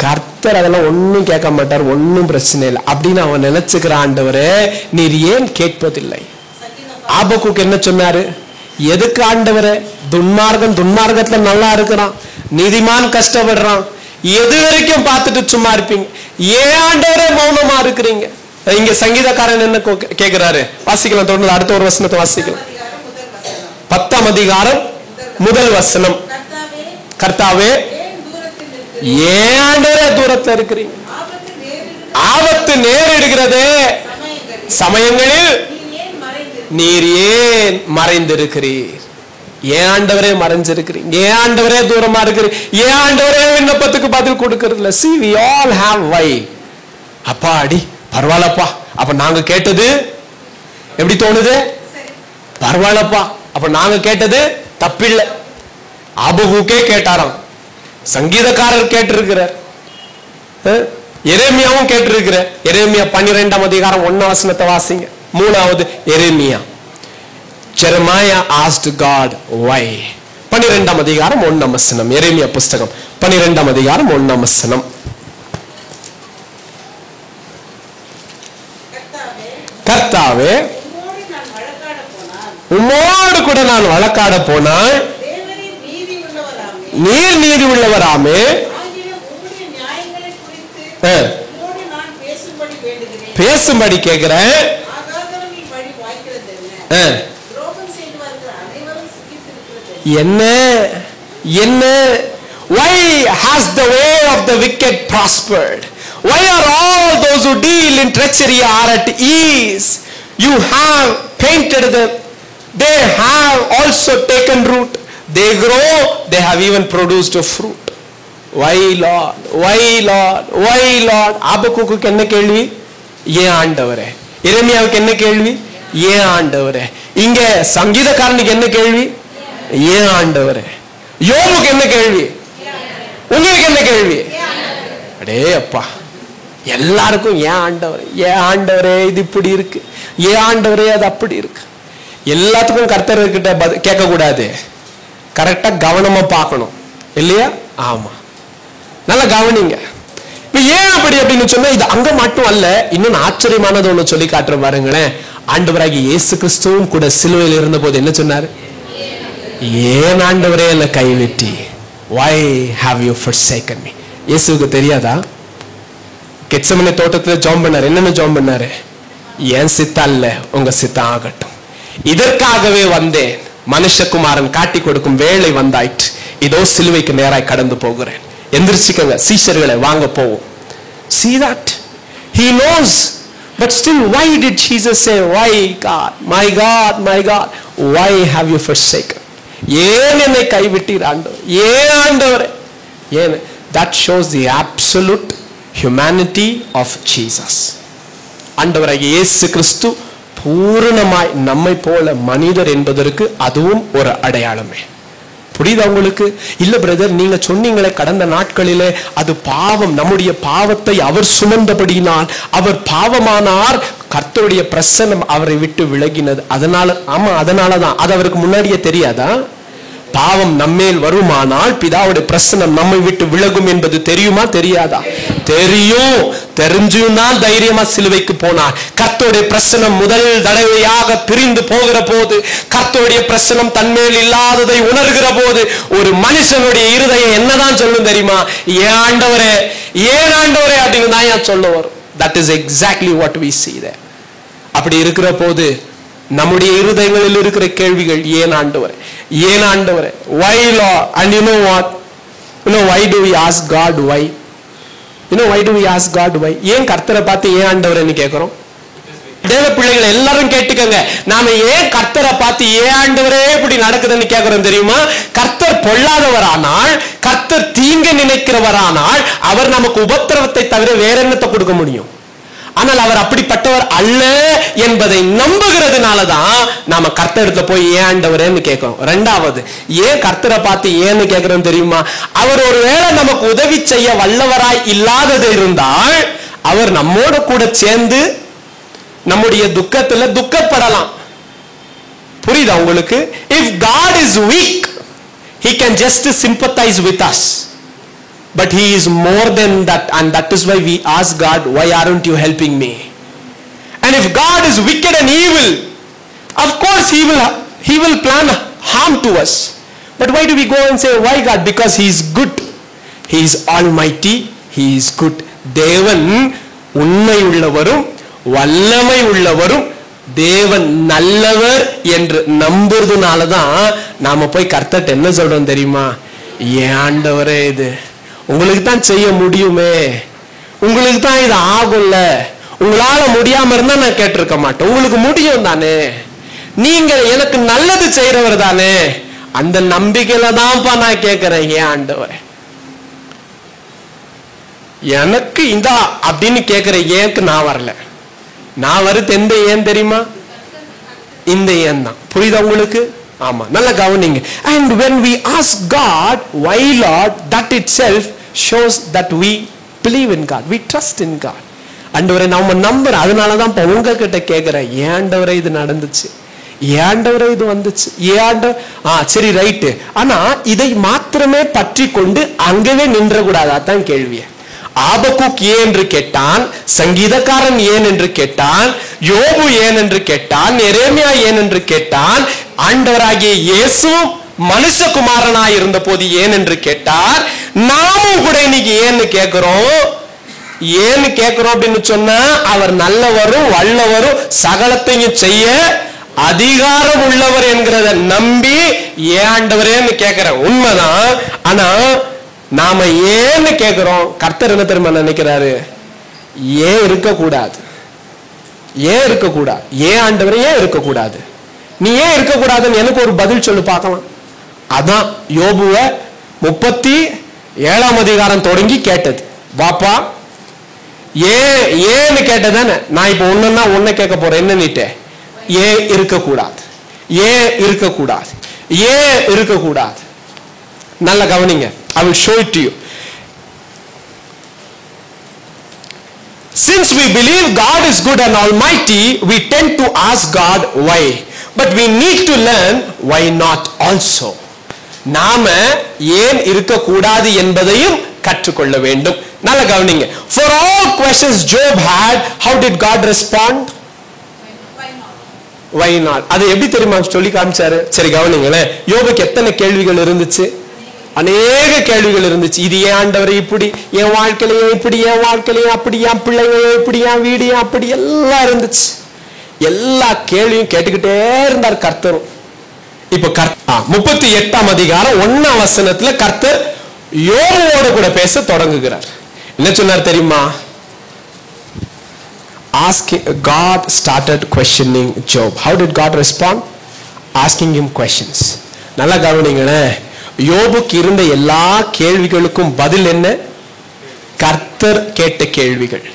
கர்த்தர் அதெல்லாம் ஒன்னும் கேட்க மாட்டார், ஒன்னும் பிரச்சனை இல்லை அப்படின்னு அவன் நினைச்சுக்கிற. ஆண்டவரே நீர் ஏன் கேட்பதில்லை? ஆபக்குக்கு என்ன சொன்னாரு? எதுக்கு ஆண்டவரே? துன்மார்க்கத்துல நல்லா இருக்கிறான், நீதிமான் கஷ்டப்படுறான், எது வரைக்கும் பார்த்துட்டு சும்மா இருப்பீங்க? ஏன் ஆண்டவரே மௌனமா இருக்கிறீங்க? இங்க சங்கீதக்காரன் என்ன கேட்கிறாரு? வாசிக்கலாம், தொடர்ந்து அடுத்த ஒரு வசனத்தை வாசிக்கலாம். 10 அதிகாரம் 1 வசனம். கர்த்தாவே, ஏன் ஆண்டவரே தூரத்துல இருக்கிறீங்க? ஆபத்து நேரிடுகிறதே சமயங்களில் நீர் ஏன் மறைந்திருக்கிறீர்? ஏன் ஆண்டவரே மறைஞ்சிருக்கிறீங்க? ஏன் ஆண்டவரே தூரமா இருக்கிறீங்க? ஏன் ஆண்டவரே விண்ணப்பத்துக்கு பதில் கொடுக்கறதில்ல? See, we all have why. அப்பா அடி பரவாயில்லப்பா, அப்ப நாங்க கேட்டது எப்படி தோணுது? பரவாயில்லப்பா, அப்ப நாங்க கேட்டது தப்பில்லை. ஆபகுக்கே கேட்டாராம், சங்கீதக்காரர் கேட்டிருக்கிறார், எரேமியாவும் கேட்டிருக்கிறார். எரேமியா 12 அதிகாரம் 1 வசனத்தை வாசிங்க. 3வது எரேமியா. Jeremiah asked God why. 12 அதிகாரம் 1 வசனம். எரேமியா புஸ்தகம் 12 அதிகாரம் 1 வசனம். கர்த்தாவே, உம்மோடு கூட நான் வழக்காட போனால் நீர் நீதி உள்ளவராமே, பேசும்படி கேட்கிறேன். என்ன என்ன? Why has the way of the wicked prospered? Why are all those who deal in treachery are at ease? You have painted them, they have also taken root, they grow, they have even produced a fruit. Why Lord? Why Lord? Why Lord? ஆபக்குக்கு என்ன கேள்வி? ஏன் ஆண்டவரே? எரேமியாவுக்கு என்ன கேள்வி? ஏன் ஆண்டவரே? இங்க சங்கீதக்காரனுக்கு என்ன கேள்வி? ஏன் ஆண்டவரே? யோபுக்கு என்ன கேள்வி? உங்களுக்கு என்ன கேள்வி? அடே அப்பா, எல்லாருக்கும் ஏன் ஆண்டவரே, ஏன் ஆண்டவரே இது இப்படி இருக்கு, ஏன் ஆண்டவரே அது அப்படி இருக்கு. எல்லாத்துக்கும் கர்த்தர்கிட்ட கேட்க கூடாது, கரெக்டா கவனமா பார்க்கணும் இல்லையா? ஆமா, நல்லா கவனிங்க. இப்ப ஏன் அப்படி அப்படின்னு சொன்னா, இது அங்க மட்டும் அல்ல, இன்னொன்னு ஆச்சரியமானது ஒண்ணு சொல்லி காட்டுற பாருங்களேன். ஆண்டவராகிய இயேசு கிறிஸ்துவும் கூட சிலுவையில் இருந்த போது என்ன சொன்னாரு? ஏன் ஆண்டவரே என்னை கைவிட்டி? Why have you forsaken me? இயேசுவுக்கு தெரியாதா? கெத்செமனே தோட்டத்துல ஜெபம் பண்ணாரு. என்னன்னு ஜெபம் பண்ணாரு? என் சித்தம் அல்ல, உங்க சித்தம் ஆகட்டும். இதற்காகவே வந்தேன், மனுஷகுமாரன் காட்டி கொடுக்கும் வேளை வந்தாயிற்று, இதோ சிலுவைக்கு நேராய் கடந்து போகிறேன். எந்திரிச்சுக்கங்க சீஷர்களை, வாங்க போவோம். See that? He knows. But still, why did Jesus say, why God, my God, my God, why have you forsaken? ஏன் என்னை கைவிட்டீர் ஆண்டவர்? ஏன் ஆண்டவரே? ஏன்? That shows the absolute humanity of Jesus. ஆண்டவராகிய இயேசு கிறிஸ்து பூரணமாய் நம்மை போல மனிதர் என்பதற்கு அதுவும் ஒரு அடையாளமே. புரியுதா உங்களுக்கு? இல்ல பிரதர், நீங்க சொன்னீங்களே கடந்த நாட்களிலே அது பாவம், நம்முடைய பாவத்தை அவர் சுமந்தபடியினால் அவர் பாவமானார், கர்த்தருடைய பிரசன்னம் அவரை விட்டு விலகினது. அதனால, ஆமா அதனாலதான். அது அவருக்கு முன்னாடியே தெரியாதா? பாவம் நம்மேல் வருமானால் பிதாவுடைய பிரசன்னம் நம்மை விட்டு விலகும் என்பது தெரியுமா தெரியாதா? தெரியும். தெரிஞ்சும் தான் தைரியமா சிலுவைக்கு போனார். கர்த்தருடைய பிரசன்னம் முதல் தடவையாக பிரிந்து போகிற போது, கர்த்தருடைய பிரசன்னம் தன்மேல் இல்லாததை உணர்கிற போது ஒரு மனுஷனுடைய இருதயம் என்னதான் சொல்லும் தெரியுமா? ஏன் ஆண்டவரே, ஏன் ஆண்டவரே அப்படின்னு தான் ஏன் சொல்ல வரும். That is exactly what we see there. அப்படி இருக்கிற போது நம்முடைய இருதயங்களில் இருக்கிற கேள்விகள், ஏன் ஆண்டவரே, ஏன் ஆண்டவரே, why Lord? And you know what? Why do we ask God why? Why do we ask God why? ஏன் கர்த்தரை பார்த்து ஏன் ஆண்டவரேன்னு கேட்கிறோம்? தேவ பிள்ளைகள் எல்லாரும் கேட்டுக்கங்க. நாம ஏன் கர்த்தரை பார்த்து ஏன் ஆண்டவரே இப்படி நடக்குதுன்னு கேட்கிறோம் தெரியுமா? கர்த்தர் பொல்லாதவரானால், கர்த்தர் தீங்கு நினைக்கிறவரானால் அவர் நமக்கு உபத்திரவத்தை தவிர வேற என்னத்தை கொடுக்க முடியும்? ஆனால் அவர் அப்படிப்பட்டவர் அல்ல என்பதை நம்புகிறதுனாலதான் நாம கர்த்தரிடத்துல போய் ஏன் ஆண்டவரேன்னு கேட்கிறோம். ரெண்டாவது, ஏன் கர்த்தரை பார்த்து ஏன்னு கேட்கிறோம் தெரியுமா? அவர் ஒருவேளை நமக்கு உதவி செய்ய வல்லவராய் இல்லாதது இருந்தால் அவர் நம்மோட கூட சேர்ந்து நம்முடைய துக்கத்துல துக்கப்படலாம். புரியுதா உங்களுக்கு? If God is weak, he can just sympathize with us. But he is more than that, and that is why we ask God, why aren't you helping me? And if God is wicked and evil, of course he will plan harm to us. But why do we go and say, why God? Because he is good. He is almighty. He is good. தேவன் உண்மை உள்ளவரும் வல்லமை உள்ளவரும் தேவன் நல்லவர் என்று நம்புறதுனாலதான் நாம போய் கர்த்தர்ட்ட என்ன சொல்றோம் தெரியுமா? ஏன் ஆண்டவரே, இது உங்களுக்கு தான் செய்ய முடியுமே, உங்களுக்கு தான் இது ஆகும்ல, உங்களால முடியாம இருந்தா நான் கேட்டிருக்க மாட்டேன், உங்களுக்கு முடியும் தானே, நீங்க எனக்கு நல்லது செய்யறவர் தானே, அந்த நம்பிக்கையில தான்ப்பா நான் கேட்கிறேன். ஏன் ஆண்டவரே, எனக்கு இந்த அப்படின்னு கேட்கிற ஏக்கு நான் வரல. நான் வருது எந்த ஏன் தெரியுமா? இந்த ஏன் தான். புரியுதா உங்களுக்கு? ஆமா, நல்ல கவனிங்க. And when we ask God why Lord, that itself shows that we believe in God, we trust in God. ஆண்டவரே நாம நம்புறோம். அதனாலதான் உங்ககிட்ட கேட்கிறேன், ஏன் ஆண்டவரே இது நடந்துச்சு, ஏன் ஆண்டவரே இது வந்துச்சு, ஏன் ஆண்டவர் சரி ரைட்டு. ஆனா இதை மாத்திரமே பற்றி கொண்டு அங்கவே நின்ற கூடாது. அதான் கேள்விய. ஆபகுக் ஏன் என்று கேட்டான், சங்கீதக்காரன் ஏன் என்று கேட்டான், யோபு ஏன் என்று கேட்டான், எரேமியா ஏன் என்று கேட்டான், ஆண்டவராகிய இயேசு மனுஷகுமாரனாய் இருந்த போது ஏன் என்று கேட்டார். நாமும் கூட இன்னைக்கு ஏன்னு கேட்கிறோம். ஏன்னு கேட்கிறோம் அப்படின்னு சொன்னா, அவர் நல்லவரும் வல்லவரும் சகலத்தையும் செய்ய அதிகாரம் உள்ளவர் என்கிறத நம்பி ஏன் ஆண்டவரேன்னு கேட்கிற உண்மைதான். ஆனா நாம ஏன்னு கேட்கிறோம். கர்த்தர் என்ன தெரியுமா நினைக்கிறாரு? ஏன் இருக்கக்கூடாது, ஏன் இருக்கக்கூடாது, ஏன் ஆண்டவரே ஏன் இருக்கக்கூடாது, நீ ஏன் இருக்கக்கூடாதுன்னு எனக்கு ஒரு பதில் சொல்லு பார்க்கலாம். அதான் யோபுவ 37ஆம் அதிகாரம் தொடங்கி கேட்டது. வாப்பா ஏன் ஏன்னு கேட்டதானே. நான் இப்ப ஒண்ணுன்னா ஒன்ன கேட்க போறேன். என்ன நீட்ட? ஏன் இருக்கக்கூடாது, ஏன் இருக்கக்கூடாது, ஏன் இருக்கக்கூடாது. நல்ல கவனிங்க. I will show it to you. Since we believe God is good and almighty, we tend to ask God why. But we need to learn why not also. நாம ஏன் இருக்கக்கூடாது என்பதையும் கற்றுக்கொள்ள வேண்டும். நல்ல கவனிங்க. For all questions Job had, how did God respond? Why not? அது எப்படி தெரியுமா சொல்லி காமிச்சாரு? சரி கவனிங்களேன். யோபுக்கு எத்தனை கேள்விகள் இருந்துச்சு? அநேக கேள்விகள் இருந்துச்சு. இது ஏன் ஆண்டவர் இப்படி, என் வாழ்க்கையில இப்படி, என் வாழ்க்கையில அப்படி, என் பிள்ளைங்க இப்படி, என் வீடு அப்படி எல்லாம் இருந்துச்சு. எல்லா கேள்வியும் கேட்டுக்கிட்டே இருந்தார் கர்த்தரும். இப்ப 38ஆம் அதிகாரம் 1ஆம் வசனத்துல கர்த்தர் யோபுவோடு கூட பேச தொடங்குகிறார். என்ன சொன்னார் தெரியுமா? God started questioning Job. How did God respond? Asking him questions. நல்லா கவனிங்களேன். யோபுக்கு இருந்த எல்லா கேள்விகளுக்கும் பதில் என்ன? கர்த்தர் கேட்ட கேள்விகள்.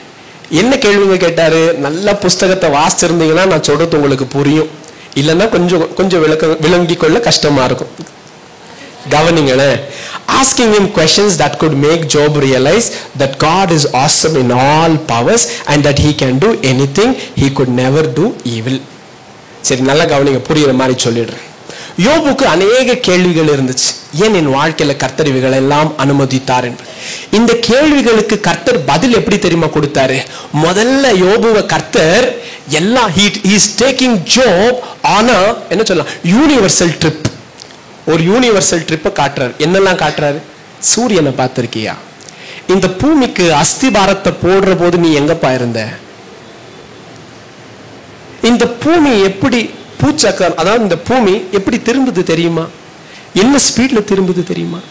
என்ன கேள்விகள் கேட்டாரு? நல்ல புஸ்தகத்தை வாசிச்சிருந்தீங்கன்னா நான் சொல்றது உங்களுக்கு புரியும். இல்லைன்னா கொஞ்சம் விளங்கி கொள்ள கஷ்டமா இருக்கும். கவனிங்களேன். Asking him questions that could make Job realize that God is awesome in all powers and that he can do anything, he could never do evil. சரி, நல்லா கவனிங்க, புரியுற மாதிரி சொல்லிடுறேன். யோபுக்கு அநேக கேள்விகள் இருந்துச்சு. ஏன் என் வாழ்க்கையில கர்த்தர் இவைகள் எல்லாம் அனுமதித்தார் என்று. இந்த கேள்விகளுக்கு கர்த்தர் பதில் எப்படி தெரியுமா கொடுத்தாரு? முதல்ல யோபுவை கர்த்தர் எல்லா he is taking Job on a என்ன சொல்லலாம், யூனிவர்சல் ட்ரிப். ஒரு யூனிவர்சல் ட்ரிப்பை காட்டுறாரு. என்னெல்லாம் காட்டுறாரு? சூரியனை பார்த்திருக்கியா? இந்த பூமிக்கு அஸ்திபாரத்தை போடுற போது நீ எங்கப்பா இருந்த? இந்த பூமி எப்படி பூச்சக்கரம், அதாவது இந்த பூமி எப்படி திரும்புது தெரியுமா? என்ன ஸ்பீட்ல திரும்புது தெரியுமா?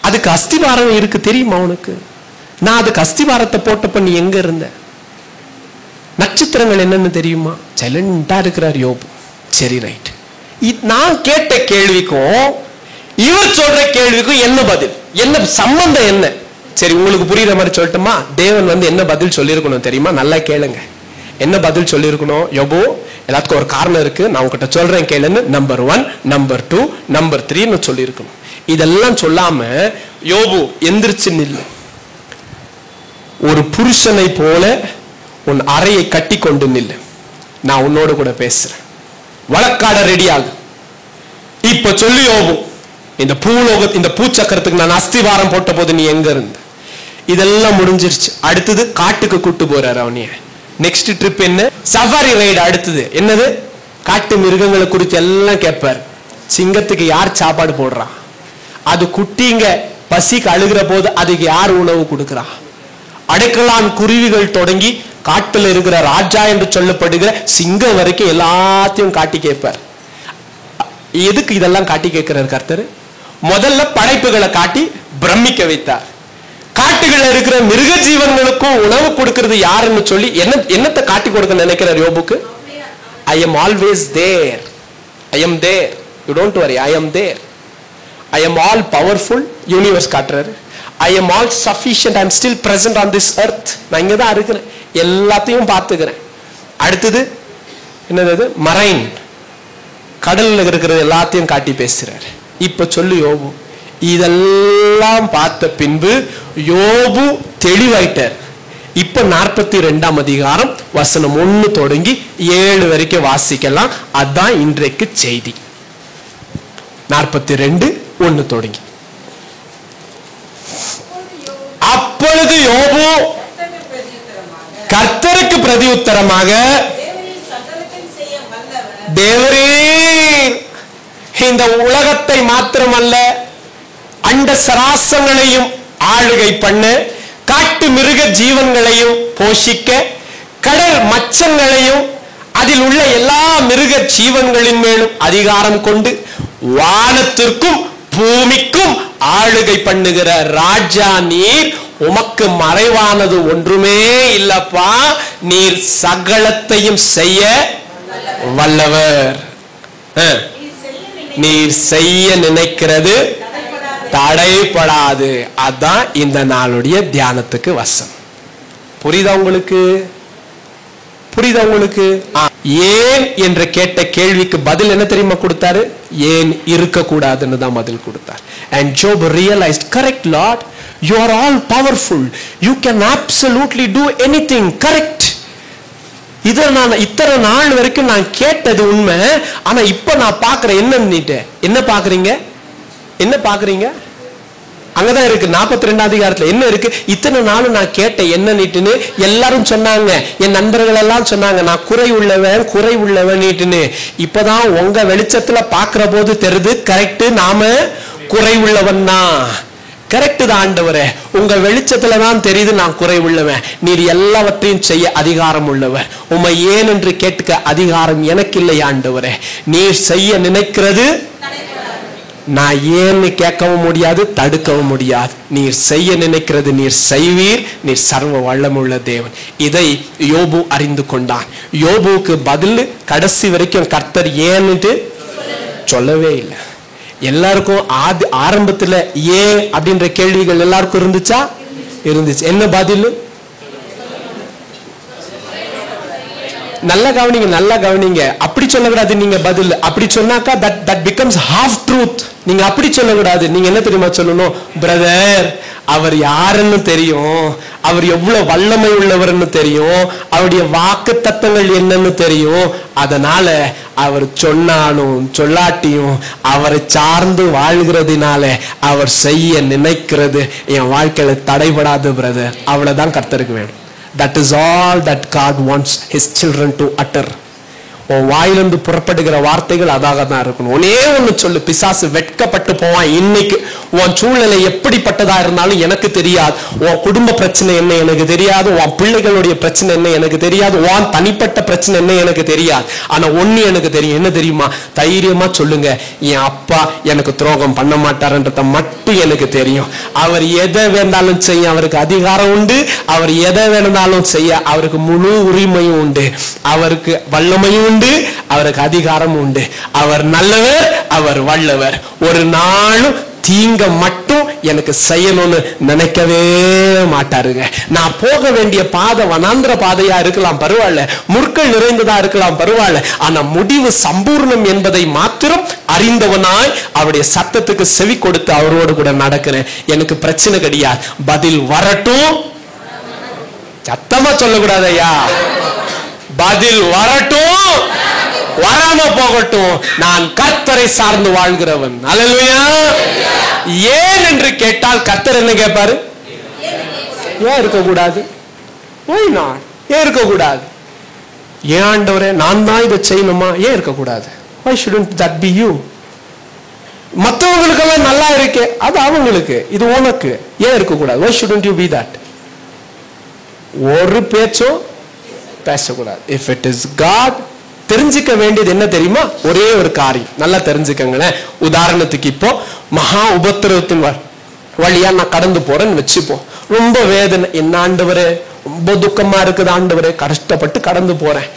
அதுக்கு அஸ்திபாரம் இருக்கு தெரியுமா உனக்கு? நான் அதுக்கு அஸ்திபாரத்தை போட்டப்ப நீ எங்க இருந்த? நட்சத்திரங்கள் என்னன்னு தெரியுமா? சைலண்டா இருக்கிறார் யோபு. சரி, ரைட். நான் கேட்ட கேள்விக்கும் இவர் சொல்ற கேள்விக்கும் என்ன பதில், என்ன சம்பந்தம் என்ன? சரி, உங்களுக்கு புரியுற மாதிரி சொல்லட்டுமா? தேவன் என்ன பதில் சொல்லியிருக்கணும் தெரியுமா? நல்லா கேளுங்க. என்ன பதில் சொல்லியிருக்கணும்? யோபு, எல்லாத்துக்கும் ஒரு காரணம் இருக்கு, நான் உங்ககிட்ட சொல்றேன் கேளுன்னு. நம்பர் 1, நம்பர் 2, நம்பர் 3 சொல்லியிருக்கணும். இதெல்லாம் சொல்லாம யோபு எந்திரிச்சு நில்லு, ஒரு புருஷனை போல உன் அறையை கட்டி கொண்டு நில்லு, நான் உன்னோடு கூட பேசுறேன், வழக்காட ரெடி ஆகு. இப்ப சொல்லி யோபு, இந்த இந்த பூச்சக்கரத்துக்கு நான் அஸ்திவாரம் போட்ட போது நீ எங்க இருந்த? இதெல்லாம் முடிஞ்சிருச்சு. அடுத்தது காட்டுக்கு கூட்டு போறாரு அவனைய. நெக்ஸ்ட் ட்ரிப் என்ன? Safari ride. அடுத்தது என்னது? காட்டு மிருகங்களை குறித்து எல்லாம் கேட்பார். சிங்கத்துக்கு யார் சாப்பாடு போடுறா? அது குட்டிங்க பசிக்கு அழுகிற போது அதுக்கு யார் உணவு கொடுக்கிறா? அடைக்கலான் குருவிகள் தொடங்கி காட்டுல இருக்கிற ராஜா என்று சொல்லப்படுகிற சிங்கம் வரைக்கும் எல்லாத்தையும் காட்டி கேட்பார். எதுக்கு இதெல்லாம் காட்டி கேட்கிறார் கர்த்தர்? முதல்ல படைப்புகளை காட்டி பிரமிக்க வைத்தார். காட்டுகள் இருக்கிற மிருக ஜீவன்களுக்கும் உணவு கொடுக்கிறது யாருன்னு சொல்லி என்னத்தை காட்டி கொடுக்க நினைக்கிறார் யோபுக்கு? I am always there. I am there. You don't worry. I am there. I am all powerful. Universe காட்டுறாரு. I am all sufficient. I am still present on this earth. நான் இங்க தான் இருக்கிறேன், எல்லாத்தையும் பார்த்துக்கிறேன். அடுத்தது என்னது? மரைன், கடல்ல இருக்கிறது எல்லாத்தையும் காட்டி பேசுறாரு. இப்ப சொல்லு யோபு. இதெல்லாம் பார்த்த பின்பு யோபு தெளிவாயிட்டார். இப்ப 42ஆம் அதிகாரம் வசனம் 1 தொடங்கி 7 வரைக்கும் வாசிக்கலாம். அதான் இன்றைக்கு செய்தி. 42:1 தொடங்கி. அப்பொழுது யோபு கர்த்தருக்கு பிரதியுத்தரமாக, தேவரே இந்த உலகத்தை மாத்திரமல்ல அண்ட சராசங்களையும் ஆளுகை பண்ண, காட்டு மிருக ஜீவன்களையும் போஷிக்க, கடல் மச்சங்களையும் அதில் உள்ள எல்லா மிருக ஜீவன்களின் மேலும் அதிகாரம் கொண்டு வானத்திற்கும் பூமிக்கும் ஆளுகை பண்ணுகிற ராஜா நீர், உமக்கு மறைவானது ஒன்றுமே இல்லப்பா, நீர் சகலத்தையும் செய்ய வல்லவர். நீர் செய்ய நினைக்கிறது தடைப்படாது. அதான் இந்த நாளுடைய தியானத்துக்கு வசம். புரியுதா உங்களுக்கு? புரியுதா உங்களுக்கு? ஏன் என்று கேட்ட கேள்விக்கு பதில் என்ன தெரியுமா கொடுத்தாரு? ஏன் இருக்க கூடாதுன்னு தான் பதில் கொடுத்தார். And Job realized, correct Lord, you are all powerful, you can absolutely do anything, correct. இத நான் இத்தனை நாள் வரைக்கும் நான் கேட்டது உண்மை, ஆனா இப்ப நான் பாக்குறேன் என்னன்னு. என்ன பாக்குறீங்க? என்ன பாக்குறீங்க? அங்கதான் இருக்கு 42ஆம் அதிகாரத்துல என்ன இருக்கு? இத்தனை நாளும் நான் கேட்ட என்ன நீட்டுன்னு எல்லாரும் சொன்னாங்க, என் நண்பர்கள் எல்லாம் சொன்னாங்க நான் குறை உள்ளவன் நீட்டுன்னு. இப்பதான் உங்க வெளிச்சத்துல பாக்குற போது தெரியுது, கரெக்ட், நாம குறைவுள்ளவன்னா? கரெக்ட் தான் ஆண்டவரே, உங்க வெளிச்சத்துல தான் தெரியுது நான் குறைவுள்ளவன். நீர் எல்லாவற்றையும் செய்ய அதிகாரம் உள்ளவர். உம்மை ஏன் என்று கேட்க அதிகாரம் எனக்கு இல்லை ஆண்டவரே. நீர் செய்ய நினைக்கிறது நான் ஏன்னு கேட்கவும் முடியாது, தடுக்கவும் முடியாது. நீர் செய்ய நினைக்கிறது நீர் செய்வீர். நீர் சர்வ வல்லமுள்ள தேவன். இதை யோபு அறிந்து கொண்டான். யோபுவுக்கு பதில் கடைசி வரைக்கும் கர்த்தர் ஏன்னுட்டு சொல்லவே இல்லை. எல்லாருக்கும் ஆரம்பத்துல ஏன் அப்படின்ற கேள்விகள் எல்லாருக்கும் இருந்துச்சா? இருந்துச்சு. என்ன பதில்? நல்லா கவனிங்க, நல்லா கவனிங்க. அப்படி சொல்லக்கூடாது நீங்க பதில். அப்படி சொன்னாக்கா that becomes half truth. நீங்க அப்படி சொல்லக்கூடாது. நீங்க என்ன தெரியுமா சொல்லணும்? பிரதர், அவர் யாருன்னு தெரியும், அவர் எவ்வளவு வல்லமை உள்ளவர்னு தெரியும், அவருடைய வாக்கு தத்தங்கள் என்னன்னு தெரியும். அதனால அவர் சொன்னாலும் சொல்லாட்டியும் அவரை சார்ந்து வாழ்கிறதுனால அவர் செய்ய நினைக்கிறது என் வாழ்க்கையில தடைபடாது பிரதர். அவ்வளவுதான் கர்த்தருக்கு வேணும். That is all that God wants his children to utter. உன் வாயிலிருந்து புறப்படுகிற வார்த்தைகள் அதாக தான் இருக்கணும். ஒன்னே ஒண்ணு சொல்லு, பிசாசு வெட்கப்பட்டு போவான். இன்னைக்கு உன் சூழ்நிலை எப்படிப்பட்டதா இருந்தாலும் எனக்கு தெரியாது. உன் குடும்ப பிரச்சனை என்ன எனக்கு தெரியாது, உன் பிள்ளைகளுடைய பிரச்சனை என்ன எனக்கு தெரியாது, உன் தனிப்பட்ட பிரச்சனை என்ன எனக்கு தெரியாது. ஆனா ஒண்ணு எனக்கு தெரியும். என்ன தெரியுமா? தைரியமா சொல்லுங்க, என் அப்பா எனக்கு துரோகம் பண்ண மாட்டாருன்றத மட்டும் எனக்கு தெரியும். அவர் எதை வேண்டாலும் செய்ய அவருக்கு அதிகாரம் உண்டு. அவர் எதை வேண்டாலும் செய்ய அவருக்கு முழு உரிமையும் உண்டு. அவருக்கு வல்லமையும் உண்டு, அவருக்கு அதிகாரம் உண்டு. அவர் நல்லவர், அவர் வல்லவர். ஒரு நாளும் தீங்க மட்டும் எனக்கு செய்யணும்னு நினைக்கவே மாட்டாருங்க. நான் போக வேண்டிய பாதை வனாந்திர பாதையா இருக்கலாம் பரவாயில்ல, முற்கள் நிறைந்ததா இருக்கலாம் பரவாயில்ல, ஆனா முடிவு சம்பூர்ணம் என்பதை மாத்திரம் அறிந்தவனாய் அவருடைய சத்தத்துக்கு செவி கொடுத்து அவரோடு கூட நடக்கிறேன். எனக்கு பிரச்சனை கிடையாது. பதில் வரட்டும். சத்தமா சொல்லக்கூடாது ஐயா. பதில் வரட்டும், வராம போகட்டும். நான் கர்த்தரை சார்ந்து வாழ்கிறவன். அல்லேலூயா. ஏன் என்று கேட்டால் கர்த்தர் என்ன கேட்பாரு? ஏன் இருக்கக்கூடாது? ஏன் இருக்கக்கூடாது? ஏன் ஆண்டவரே நான் தான் இதை செய்யணுமா? ஏன் இருக்கக்கூடாது? Why shouldn't that be you? மற்றவங்களுக்கெல்லாம் நல்லா இருக்கே, அது அவங்களுக்கு, இது உனக்கு. ஏன் இருக்கக்கூடாது? Why shouldn't you be that? ஒரு பேச்சும் பேசக்கூடாது. If it is God, தெரிஞ்சுக்க வேண்டியது என்ன தெரியுமா? ஒரே ஒரு காரியம் நல்லா தெரிஞ்சுக்கங்களேன். உதாரணத்துக்கு இப்போ மகா உபத்திரவத்தின் வழியா நான் கடந்து போறேன்னு வச்சுப்போம். ரொம்ப வேதனை, என்ன ஆண்டவரே ரொம்ப துக்கமா இருக்குது ஆண்டவரே, கஷ்டப்பட்டு கடந்து போறேன்.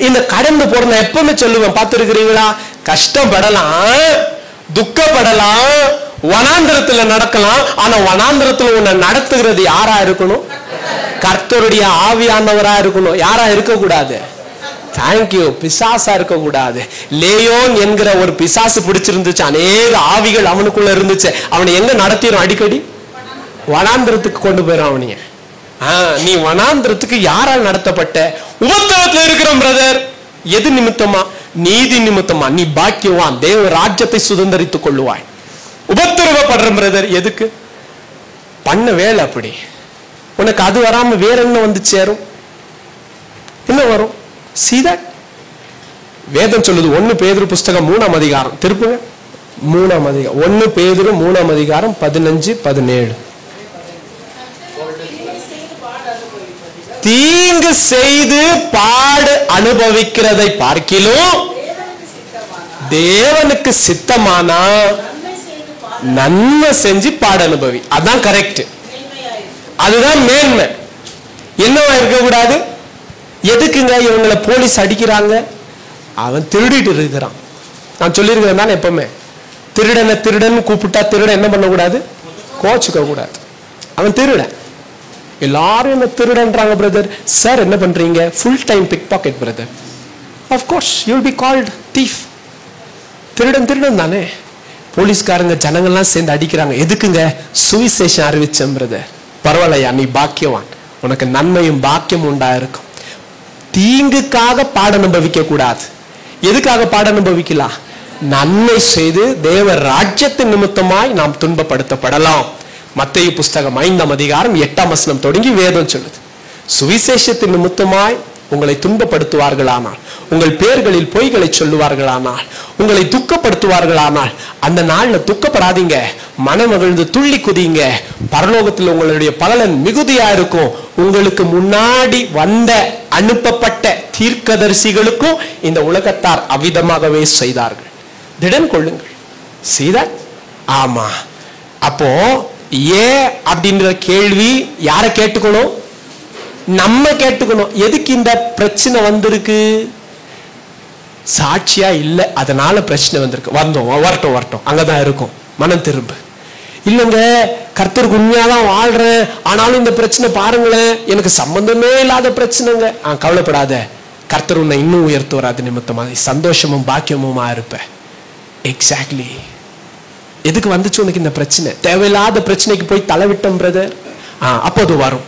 இந்த கடந்து போற நான் எப்பவுமே சொல்லுவேன், பார்த்துருக்கிறீங்களா? கஷ்டப்படலாம், துக்கப்படலாம், வனாந்திரத்துல நடக்கலாம். ஆனா வனாந்திரத்துல உன்னை நடத்துகிறது யாரா இருக்கணும்? கர்த்தருடைய ஆவியானவரா இருக்கணும். யாரா இருக்கக்கூடாது? தேங்க்யூ. பிசாசா இருக்கக்கூடாது. லேயோன் என்கிற ஒரு பிசாசு பிடிச்சிருந்துச்சு. அநேக ஆவிகள் அவனுக்குள்ள இருந்துச்சு. அவனை எங்க நடத்திடும்? அடிக்கடி வனாந்திரத்துக்கு கொண்டு போயிடும் அவனைய. நீ வனாந்திரத்துக்கு யாரால் நடத்தப்பட்ட? உபத்திரவத்தில் இருக்கிற பிரதர். எது நிமித்தமா? நீதி நிமித்தமா. நீ பாக்கியவான், தேவ ராஜ்யத்தை சுதந்திரித்துக் கொள்ளுவாய். உபத்திரவப்படுற பிரதர் எதுக்கு? பண்ண வேலை அப்படி. உனக்கு அது வராம வேற என்ன வந்து சேரும்? என்ன வரும்? See that? வேதம் சொல்லுது. 1 பேதுரு புஸ்தகம் 3ஆம் அதிகாரம் திருப்புங்க. 3ஆம் அதிகாரம் 1 பேதுரு 3ஆம் அதிகாரம் 15-17. தீங்கு செய்து பாடு அனுபவிக்கிறதை பார்க்கிலும் தேவனுக்கு சித்தமானா நன்மை செஞ்சு பாடு அனுபவி. அதான் கரெக்ட். அதுதான் மேன்மை. என்னவா இருக்கக்கூடாது? எதுக்குங்க இவங்களை போலீஸ் அடிக்கிறாங்க? அவன் திருடிட்டு இருக்கிறான். நான் சொல்லியிருக்கிறேன் தானே எப்பவுமே, திருடனை திருடன் கூப்பிட்டா திருடன் என்ன பண்ணக்கூடாது? கோச்சுக்க கூடாது. அவன் திருடன். எல்லாரும் என்ன திருடன்றாங்க பிரதர். சார் என்ன பண்றீங்க? Full time pickpocket brother. Of course you will be called thief. திருடன் திருடன் தானே. போலீஸ்காரங்க ஜனங்கள்லாம் சேர்ந்து அடிக்கிறாங்க. எதுக்குங்க? சுவிசேஷம் அறிவிச்சேன் பிரதர். பரவாயில்லையா, நீ பாக்கியவான், உனக்கு நன்மையும் பாக்கியம் உண்டாயிருக்கும். தீங்குக்காக பாட அனுபவிக்க கூடாது. எதுக்காக பாட அனுபவிக்கலாம்? நன்மை செய்து தேவ ராஜ்யத்தின் நிமித்தமாய் நாம் துன்பப்படுத்தப்படலாம். மத்தேயு புஸ்தகம் 5ஆம் அதிகாரம் 8ஆம் வசனம் தொடங்கி வேதம் சொல்லுது. சுவிசேஷத்தின் நிமித்தமாய் உங்களை துன்பப்படுத்துவார்களானால், உங்கள் பேர்களில் பொய்களை சொல்லுவார்களானால், உங்களை துக்கப்படுத்துவார்களானால், அந்த நாள்ல துக்கப்படாதீங்க, மனமகிழ்ந்து துள்ளி குதிங்க. பரலோகத்தில் உங்களுடைய பலன் மிகுதியா இருக்கும். உங்களுக்கு முன்னாடி வந்த அனுப்பப்பட்ட தீர்க்கதரிசிகளுக்கும் இந்த உலகத்தார் அவ்விதமாகவே செய்தார்கள். திடன் கொள்ளுங்கள். சீதா ஆமா. அப்போ ஏன் அப்படின்ற கேள்வி யாரை கேட்டுக்கணும்? நம்ம கேட்டுக்கணும். எதுக்கு இந்த பிரச்சனை வந்திருக்கு? சாட்சியா இல்லை, அதனால பிரச்சனை வந்திருக்கு. வரட்டும், அங்கதான் இருக்கும். மனம் திரும்ப. இல்லைங்க, கர்த்தருக்கு உண்மையாதான் வாழ்றேன், ஆனாலும் இந்த பிரச்சனை பாருங்களேன், எனக்கு சம்பந்தமே இல்லாத பிரச்சனைங்க. கவலைப்படாத, கர்த்தர் உன்னை இன்னும் உயர்த்துவார். அது நிமித்தமா சந்தோஷமும் பாக்கியமுமா இருப்ப. எக்ஸாக்ட்லி. எதுக்கு வந்துச்சு உனக்கு இந்த பிரச்சனை? தேவையில்லாத பிரச்சனைக்கு போய் தலைவிட்டோம் பிரதர். அப்போது வரும்.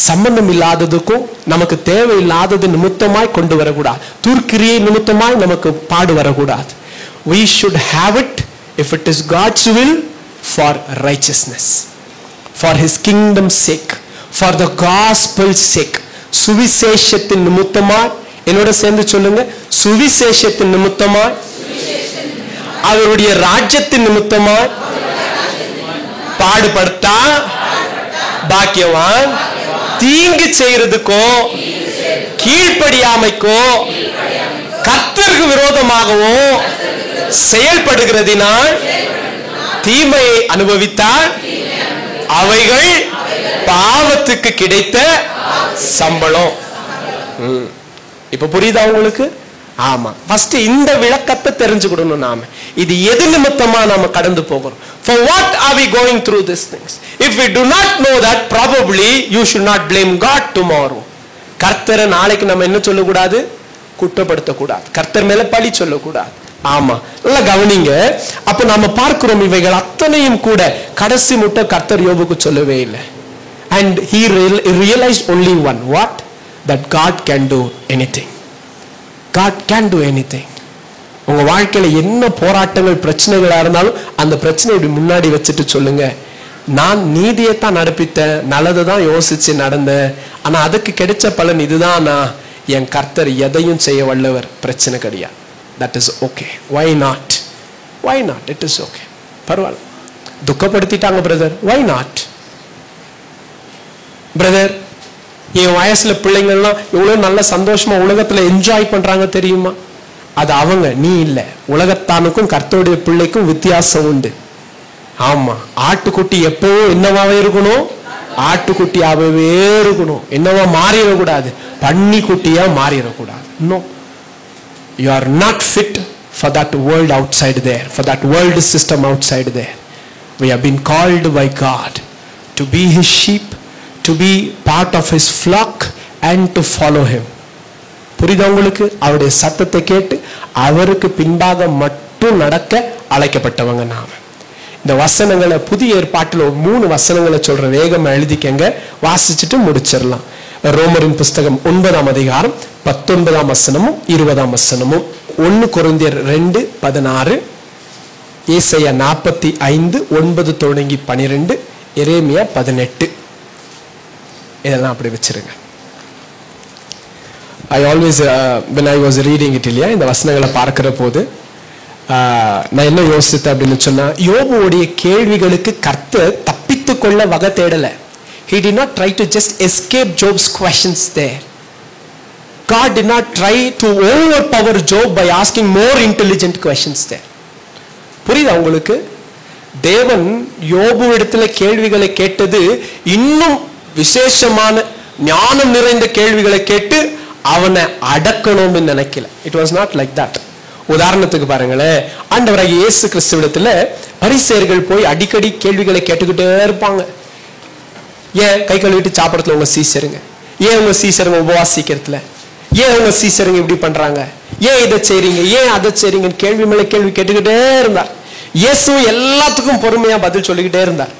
சம்பந்தம் இல்லாததுக்கும் நமக்கு தேவையில்லாதது நிமித்தமாய் கொண்டு வரக்கூடாது. துர்க்கிரியை நிமித்தமாய் நமக்கு பாடு வரக்கூடாது. We should have it if it is God's will for righteousness, for his kingdom's sake, for the gospel's sake. சுவிசேஷத்தின் நிமித்தமாய், என்னோட சேர்ந்து சொல்லுங்க, சுவிசேஷத்தின் நிமித்தமாய், அவருடைய ராஜ்யத்தின் நிமித்தமாய் பாடுபடுத்தா பாக்கியவான். தீங்கு செய்யறதுக்கோ கீழ்ப்படியாமைக்கோ கர்த்தருக்கு விரோதமாகவோ செயல்படுகிறதினால் தீமையை அனுபவித்தால் அவைகள் பாவத்துக்கு கிடைத்த சம்பளம். இப்ப புரியுதா உங்களுக்கு? ஆமா. ஃபர்ஸ்ட் இந்த விளக்கத்தை தெரிஞ்சுக்கணும். நாம இது எது நிமித்தமா நாம கடந்து போகிறோம். For what are we going through these things? If we do not know that, probably you should not blame God tomorrow. கர்த்தரை நாளைக்கு நம்ம என்ன சொல்லக்கூடாது? குற்றப்படுத்தக்கூடாது. கர்த்தர் மேல பழி சொல்லக்கூடாது. ஆமா, நல்லா கவனிங்க. அப்ப நாம பார்க்கிறோம், இவைகள் அத்தனையும் கூட கடைசி முட்டை கர்த்தர் யோபுக்கு சொல்லவே இல்லை. And he realized only one, what? That God can do anything. God can do anything. உங்க வாழ்க்கையில என்ன போராட்டங்கள் பிரச்சனைகளா இருந்தாலும் அந்த பிரச்சனை இப்படி முன்னாடி வச்சுட்டு சொல்லுங்க, நான் நீதியைத்தான் நடப்பித்தேன், நல்லதை தான் யோசிச்சு நடந்தேன், ஆனா அதுக்கு கிடைச்ச பலன் இதுதான். என் கர்த்தர் எதையும் செய்ய வல்லவர், பிரச்சனை கிடையாது. That is okay. Why not? Why not? It is okay. பரவாயில்ல. துக்கப்படுத்திட்டாங்க பிரதர், why not? பிரதர், என் வயசுல பிள்ளைங்கள்லாம் எவ்வளவு நல்ல சந்தோஷமா உலகத்துல என்ஜாய் பண்றாங்க தெரியுமா? அது அவங்க, நீ இல்ல. உலகத்தானுக்கும் கர்த்தருடைய பிள்ளைக்கும் வித்தியாசம் உண்டு. ஆமா, ஆட்டுக்குட்டி எப்பவும் என்னவாவே இருக்கணும்? ஆட்டுக்குட்டியாவே இருக்கணும். என்னவா மாறிடக்கூடாது, பன்னி குட்டியா மாறிடக்கூடாது. No, you are not fit for that world outside there, for that world system outside there. We have been called by God to be his sheep, to be part of his flock and to follow him. புரியுதா உங்களுக்கு? அவருடைய சத்தத்தை கேட்டு அவருக்கு பின்பாக மட்டும் நடக்க அழைக்கப்பட்டவங்க நாம. இந்த வசனங்களை புதிய ஏற்பாட்டில் ஒரு 3 வசனங்களை சொல்ற, வேகமா எழுதிக்கங்க, வாசிச்சுட்டு முடிச்சிடலாம். ரோமரின் புஸ்தகம் 9ஆம் அதிகாரம் 19ஆம் வசனமும் 20ஆம் வசனமும், 1 கொரிந்தியர் 2:16, ஏசாயா 45:9 தொடங்கி 12, எரேமியா 18. இதெல்லாம் அப்படி வச்சிருங்க. I always when I was reading it, இல்லையா, இந்த வசனங்களை பார்க்கிற போது நான் என்ன யோசித்தேன் அப்படின்னு சொன்னா, யோபுடைய கேள்விகளுக்கு கர்த்தர் தப்பித்து கொள்ள வகை தேடல. He did not try to just escape Job's questions there. God did not try to overpower Job by asking more intelligent questions there. புரியுதா உங்களுக்கு? தேவன் யோபு இடத்துல கேள்விகளை கேட்டது இன்னும் விசேஷமான ஞானம் நிறைந்த கேள்விகளை கேட்டு அவனை அடக்கணும்னு நினைக்கல. It was not like that. உதாரணத்துக்கு பாருங்களேன், ஆண்டவராகிய இயேசு கிறிஸ்துவிடத்துல பரிசேயர்கள் போய் அடிக்கடி கேள்விகளை கேட்டுக்கிட்டே இருப்பாங்க. ஏன் கை கழுவிட்டு சாப்பிடத்துல உங்க சீசருங்க, ஏன் உங்க சீசருங்க உபவாசிக்கிறதுல, ஏன் உங்க சீசருங்க இப்படி பண்றாங்க, ஏன் இதை செய்றீங்க, ஏன் அதை செய்றீங்கன்னு கேள்வி மேல கேள்வி கேட்டுக்கிட்டே இருந்தார். இயேசு எல்லாத்துக்கும் பொறுமையா பதில் சொல்லிக்கிட்டே இருந்தார்.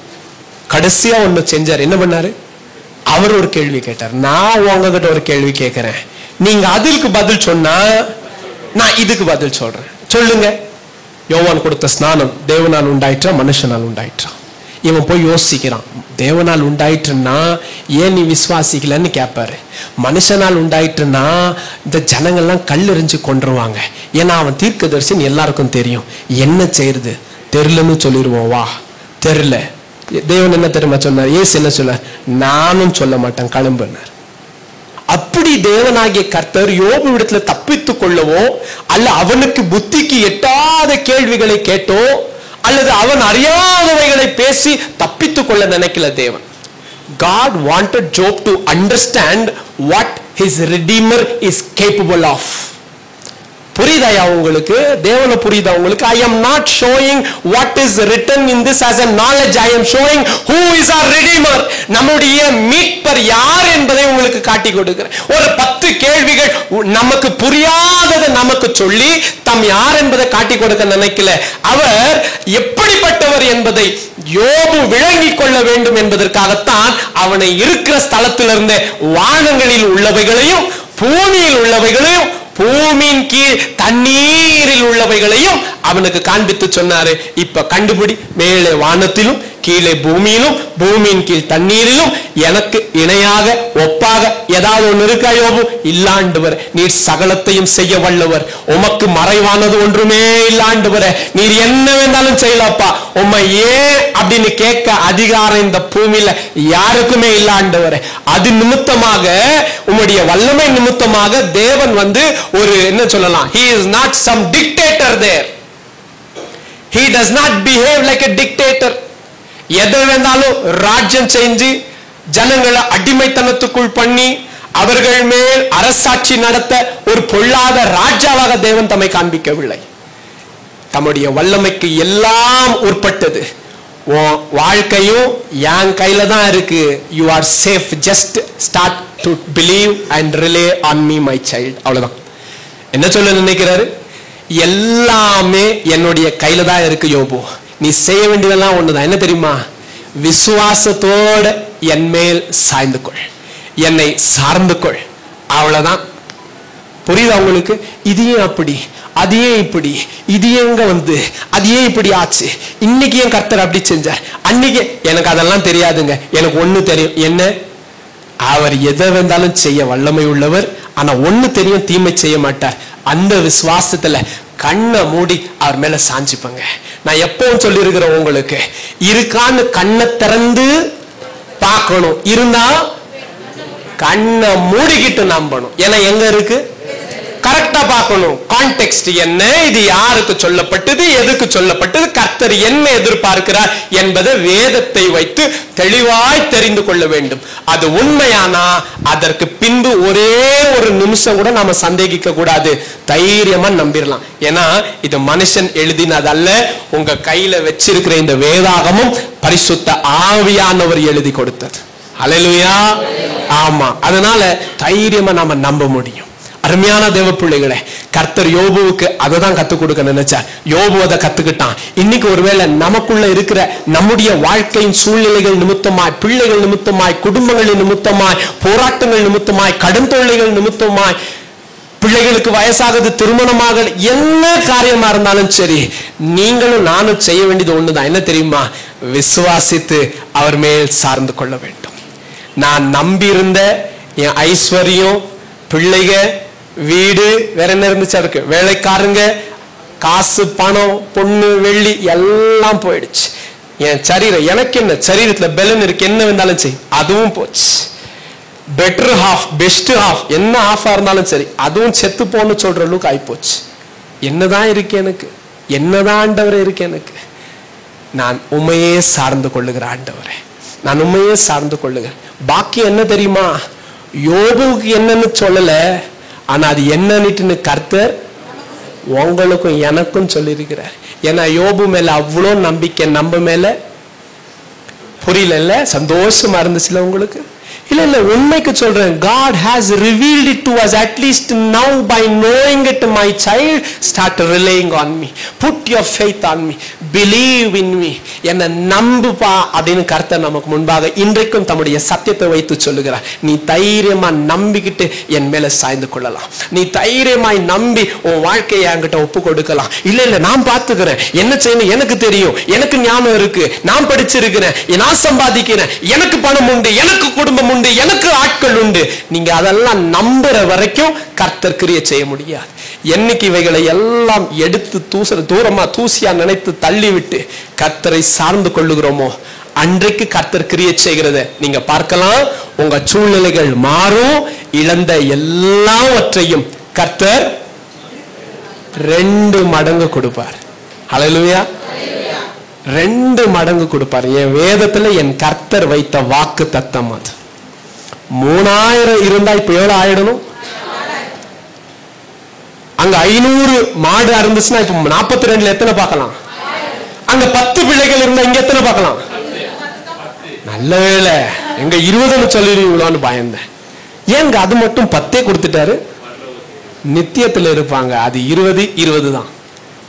கடைசியா ஒண்ணு செஞ்சார். என்ன பண்ணாரு? அவர் ஒரு கேள்வி கேட்டார். நான் உங்ககிட்ட ஒரு கேள்வி கேட்கிறேன், நீங்க அதுக்கு பதில் சொன்னா நான் இதுக்கு பதில் சொல்றேன், சொல்லுங்க. யோவான் கொடுத்த ஸ்நானம் தேவனால் உண்டாயிற்றா மனுஷனால் உண்டாயிற்றா? இவன் போய் யோசிக்கிறான், தேவனால் உண்டாயிட்டுன்னா ஏன் நீ விசுவாசிக்கலன்னு கேட்பாரு. மனுஷனால் உண்டாயிட்டுன்னா இந்த ஜனங்கள்லாம் கல்லெறிஞ்சு கொண்டுருவாங்க. ஏன்னா அவன் தீர்க்கதரிசின்னு எல்லாருக்கும் தெரியும். என்ன செய்யறது தெரியலன்னு சொல்லிடுவோம். வா தெரியல. தேவன் என்ன தெரியுமா சொன்னார்? ஏசு என்ன சொன்னார்? நானும் சொல்ல மாட்டேன் கிளம்புனார். அப்படி தேவனாகிய கர்த்தர் யோபு இடத்துல தப்பித்துக் கொள்ளவோ அல்ல அவனுக்கு புத்திக்கு எட்டாத கேள்விகளை கேட்டோ அல்லது அவன் அறியாதவைகளை பேசி தப்பித்துக் கொள்ள நினைக்கல தேவன். God wanted Job to understand what his Redeemer is capable of. புரியுதா உங்களுக்கு? தேவனை புரியுதா உங்களுக்கு? I am not showing what is written in this as a knowledge. I am showing who is our Redeemer. நம்முடைய மீட்பர் யார் என்பதை உங்களுக்கு காட்டி கொடுக்கிறேன். ஒரு 10 கேள்விகள் நமக்கு புரியாததை நமக்கு சொல்லி தம் யார் என்பதை காட்டி கொடுக்க நினைக்கல. அவர் எப்படிப்பட்டவர் என்பதை யோபு விளங்கிக் கொள்ள வேண்டும் என்பதற்காகத்தான் அவனை இருக்கிற ஸ்தலத்திலிருந்து வானங்களில் உள்ளவைகளையும் பூமியில் உள்ளவைகளையும் பூமியின் கீழ் தண்ணீரில் உள்ளவைகளையும் அவனுக்கு காண்பித்து சொன்னாரு. இப்ப கண்டுபிடி, மேலே வானத்திலும் கீழே பூமியிலும் பூமியின் கீழ் தண்ணீரிலும் எனக்கு இணையாக ஒப்பாக ஏதாவது ஒன்று இருக்கா யோபு? இல்லாண்டவர். நீர் சகலத்தையும் செய்ய வல்லவர். உமக்கு மறைவானது ஒன்றுமே இல்லாண்டவர. நீர் என்ன வேண்டாலும் செய்யலப்பா. உம்மை ஏன் அப்படின்னு கேட்க அதிகாரம் இந்த பூமியில யாருக்குமே இல்லாண்டவர. அது நிமித்தமாக உம்முடைய வல்லமை நிமித்தமாக தேவன் ஒரு என்ன சொல்லலாம், he is not some dictator there. He does not behave like a dictator. எதை வேண்டாலும் ராஜ்யம் செஞ்சு ஜனங்களை அடிமைத்தனத்துக்குள் பண்ணி அவர்கள் மேல் அரசாட்சி நடத்த ஒரு பொல்லாத ராஜாவாக தேவன் தம்மை காண்பிக்கவில்லை. தம்முடைய வல்லமைக்கு எல்லாம் உட்பட்டது. வாழ்க்கையும் என் கையில தான் இருக்கு. You are safe. Just start to believe and relay on me my child. அவ்வளவுதான். என்ன சொல்ல நினைக்கிறாரு? எல்லாமே என்னுடைய கையில தான் இருக்கு யோபு. நீ செய்ய வேண்டியதெல்லாம் ஒண்ணுதான். என்ன தெரியுமா? விசுவாசத்தோட என் மேல் சாய்ந்து கொள், என்னை சார்ந்து கொள். அவ்வளவுதான். புரியுதா உங்களுக்கு? இது ஏன் அப்படி, அது ஏன் இப்படி, இது எங்க அது ஏன் இப்படி ஆச்சு, இன்னைக்கு ஏன் கர்த்தர் அப்படி செஞ்சார், அன்னைக்கு எனக்கு அதெல்லாம் தெரியாதுங்க. எனக்கு ஒண்ணு தெரியும். என்ன? அவர் எதை வேண்டாலும் செய்ய வல்லமை உள்ளவர். ஆனா ஒண்ணு தெரியும், தீமை செய்ய மாட்டார். அந்த விசுவாசத்துல கண்ணை மூடி அவர் மேல சாஞ்சிப்பங்க. நான் எப்பவும் சொல்லி இருக்கிறேன் உங்களுக்கு, இருக்கான்னு கண்ணை திறந்து பார்க்கணும். இருந்தா கண்ணை மூடிக்கிட்டு நம்பணும். ஏன்னா எங்க இருக்கு? கரெக்டா பார்க்கணும். கான்டெக்ஸ்ட் என்ன, இது யாருக்கு சொல்லப்பட்டது, எதுக்கு சொல்லப்பட்டது, கர்த்தர் என்ன எதிர்பார்க்கிறார் என்பதை வேதத்தை வைத்து தெளிவாய் தெரிந்து கொள்ள வேண்டும். அது உண்மையானா அதற்கு பின்பு ஒரே ஒரு நிமிஷம் கூட நாம சந்தேகிக்க கூடாது. தைரியமா நம்பிடலாம். ஏன்னா இது மனுஷன் எழுதினதல்ல. உங்க கையில வச்சிருக்கிற இந்த வேதாகமும் பரிசுத்த ஆவியானவர் எழுதி கொடுத்தது. ஹல்லேலூயா. ஆமா. அதனால தைரியமா நாம நம்ப முடியும். அருமையான தேவ பிள்ளைகளே, கர்த்தர் யோபுவுக்கு அதை தான் கத்துக் கொடுக்க நினைச்சார். யோபு அதை கத்துக்கிட்டான். இன்னைக்கு ஒருவேளை நமக்குள்ள இருக்கிற நம்முடைய வாழ்க்கையின் சூழ்நிலைகள் நிமித்தமாய், பிள்ளைகள் நிமித்தமாய், குடும்பங்களின் நிமித்தமாய், போராட்டங்கள் நிமித்தமாய், கடன் தொல்லைகள் நிமித்தமாய், பிள்ளைகளுக்கு வயசாகுது, திருமணமாக, என்ன காரியமா இருந்தாலும் சரி, நீங்களும் நானும் செய்ய வேண்டியது ஒண்ணுதான். என்ன தெரியுமா? விசுவாசித்து அவர் மேல் சார்ந்து கொள்ள வேண்டும். நான் நம்பி இருந்த என் ஐஸ்வர்யம், பிள்ளைக, வீடு, வேற என்ன இருந்துச்சு, அதுக்கு வேலைக்காரங்க, காசு, பணம், பொண்ணு, வெள்ளி எல்லாம் போயிடுச்சு. என் சரீரம், எனக்கு என்ன சரீரத்துல பெலன் இருக்கு, என்ன வேண்டாலும் சரி, அதுவும் போச்சு. பெட்டர் ஹாஃப், பெஸ்ட் ஹாஃப், என்ன ஹாஃபா இருந்தாலும் சரி, அதுவும் செத்து போன்னு சொல்ற அளவுக்கு ஆயிப்போச்சு. என்னதான் இருக்கு எனக்கு? என்னதான் ஆண்டவரே இருக்கு எனக்கு? நான் உண்மையே சார்ந்து கொள்ளுகிற ஆண்டவரே, நான் உண்மையே சார்ந்து கொள்ளுகிறேன். பாக்கி என்ன தெரியுமா? யோபுவுக்கு என்னன்னு சொல்லல, ஆனா அது என்னன்னு கர்த்தர் உங்களுக்கும் எனக்கும் சொல்லியிருக்கிறார். ஏன்னா யோபு மேல அவ்வளோ நம்பிக்கை, நம்ம மேல. புரியல? சந்தோஷமா இருந்துச்சுல உங்களுக்கு? இல்ல உண்மைக்கு சொல்றேன். God has revealed it to us, at least now by knowing it கேட்டு my child start relying on me, put your faith on me, believe in me, என்ன நம்புப்பா அப்படின்னு கர்த்தர் நமக்கு முன்பாக இன்றைக்கும் தம்முடைய சத்தியத்தை வைத்து சொல்லுகிறார். நீ தைரியமா நம்பிக்கிட்டு என் மேல சாய்ந்து கொள்ளலாம். நீ தைரியமாய் நம்பி உன் வாழ்க்கையை என்கிட்ட ஒப்பு கொடுக்கலாம். இல்ல நான் பார்த்துக்கிறேன், என்ன செய்யணும் எனக்கு தெரியும், எனக்கு ஞானம் இருக்கு, நான் படிச்சிருக்கிறேன், நான் சம்பாதிக்கிறேன், எனக்கு பணம் உண்டு, எனக்கு குடும்பம் உண்டு, எனக்கு ஆட்கள் உண்டு. நீங்க அதெல்லாம் நம்புற வரைக்கும் கர்த்தர் கிரியை செய்ய முடியாது. என்னைக்கு இவைகளை எல்லாம் எடுத்து தூரமா தூசியா நினைத்து தள்ளிவிட்டு கர்த்தரை சார்ந்து கொள்ளுகிறோமோ அன்றைக்கு கர்த்தர் கிரியை செய்கிறத நீங்க பார்க்கலாம். உங்க சூழ்நிலைகள் மாறும். இழந்த எல்லாவற்றையும் கர்த்தர் 2 மடங்கு கொடுப்பார். ஹல்லேலூயா. 2 மடங்கு கொடுப்பார். என் வேதத்துல என் கர்த்தர் வைத்த வாக்கு தத்தம் அது. 3000 இருந்தா இப்ப எவ்வளவு ஆயிடணும்? அங்க 500 மாடு இருந்துச்சுன்னா இப்ப 42ல எத்தனை பார்க்கலாம்? அங்க 10 பிள்ளைகள் இருந்தா இங்க எத்தனை பார்க்கலாம்? நல்ல வேளை எங்க 20 சொல்லிடுவீங்களான்னு பயந்தேன். ஏங்க அது மட்டும் 10 கொடுத்துட்டாரு? நித்தியத்துல இருப்பாங்க. அது 20 தான்.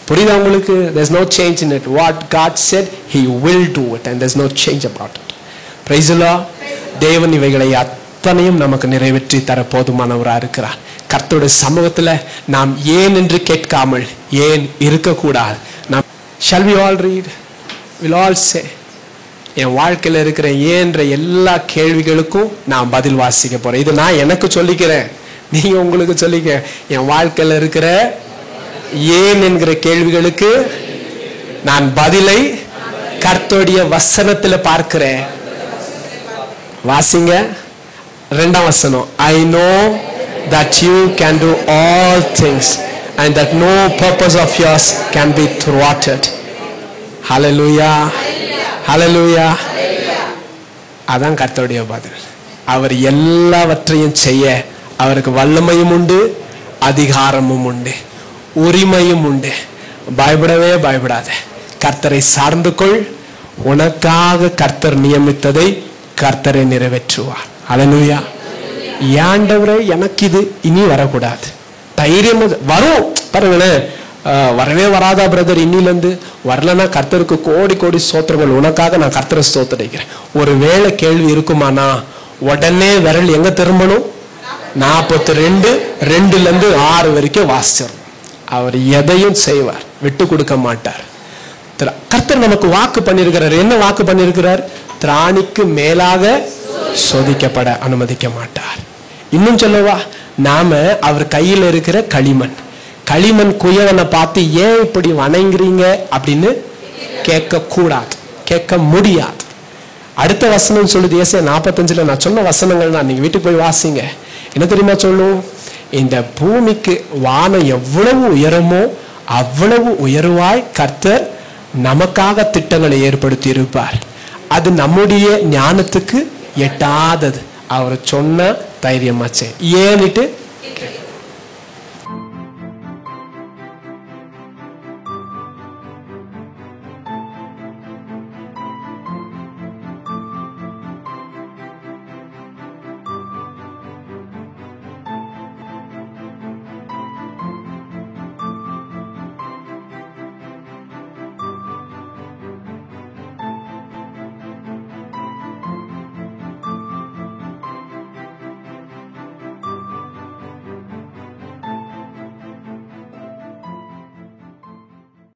புரியுதா உங்களுக்கு? there's no change in it. What God said he will do it and there's no change about it. Praise the Lord. தேவன் இவைகளை அத்தனையும் நமக்கு நிறைவேற்றி தர போதுமானவரா இருக்கிறார். கர்த்தருடைய சமூகத்துல நாம் ஏன் என்று கேட்காமல் ஏன் இருக்கக்கூடாது? நாம் shall we all read? we'll all say. என் வாழ்க்கையில இருக்கிற ஏன்ற எல்லா கேள்விகளுக்கும் நான் பதில் வாசிக்க போறேன். இது நான் எனக்கு சொல்லிக்கிறேன், நீங்க உங்களுக்கு சொல்லிக்க. என் வாழ்க்கையில இருக்கிற ஏன் என்கிற கேள்விகளுக்கு நான் பதிலை கர்த்தருடைய வசனத்துல பார்க்கிறேன். வாசிங்க 2ஆம் வசனம். I know that you can do all things and that no purpose of yours can be thwarted. Hallelujah. Hallelujah. அதான் கர்த்தருடைய பதில். அவர் எல்லாவற்றையும் செய்ய அவருக்கு வல்லமையும் உண்டு, அதிகாரமும் உண்டு, உரிமையும் உண்டு. பயப்படவே பயப்படாத. கர்த்தரை சார்ந்து கொள். உனக்காக கர்த்தர் நியமித்ததை கர்த்தரை நிறைவேற்றுவார். ஹல்லேலூயா. ஆண்டவரே எனக்கு இது இனி வரக்கூடாது. தைரியம் வரும் பாருங்களேன். வரவே வராதா பிரதர்? இன்னிலிருந்து வரலன்னா கர்த்தருக்கு கோடி கோடி ஸ்தோத்திரங்கள். உனக்காக நான் கர்த்தரை ஸ்தோத்திரிக்கிறேன். ஒரு வேளை கேள்வி இருக்குமானா உடனே விரல் எங்க திரும்பணும்? 42 2ல இருந்து 6 வரைக்கும் வாசிச்சிடும். அவர் எதையும் செய்வார், விட்டு கொடுக்க மாட்டார். கர்த்தர் நமக்கு வாக்கு பண்ணியிருக்கிறார். என்ன வாக்கு பண்ணியிருக்கிறார்? திராணிக்கு மேலாக சோதிக்கப்பட அனுமதிக்க மாட்டார். இன்னும் சொல்லவா, நாம அவர் கையில் இருக்கிற களிமண் குயவனை பார்த்து ஏன் இப்படி வணங்குறீங்க அப்படின்னு கேட்க கூடாது, கேட்க முடியாது. அடுத்த வசனம் சொல்லுது, ஏசாயா 45ல நான் சொன்ன வசனங்கள் தான். நீங்க வீட்டுக்கு போய் வாசிங்க. என்ன தெரியுமா சொல்லும்? இந்த பூமிக்கு வானம் எவ்வளவு உயரமோ அவ்வளவு உயர்வாய் கர்த்தர் நமக்காக திட்டங்களை ஏற்படுத்தி இருப்பார். அது நம்முடைய ஞானத்துக்கு எட்டாதது. அவர் சொன்ன தைரியமாச்சே ஏன்னுட்டு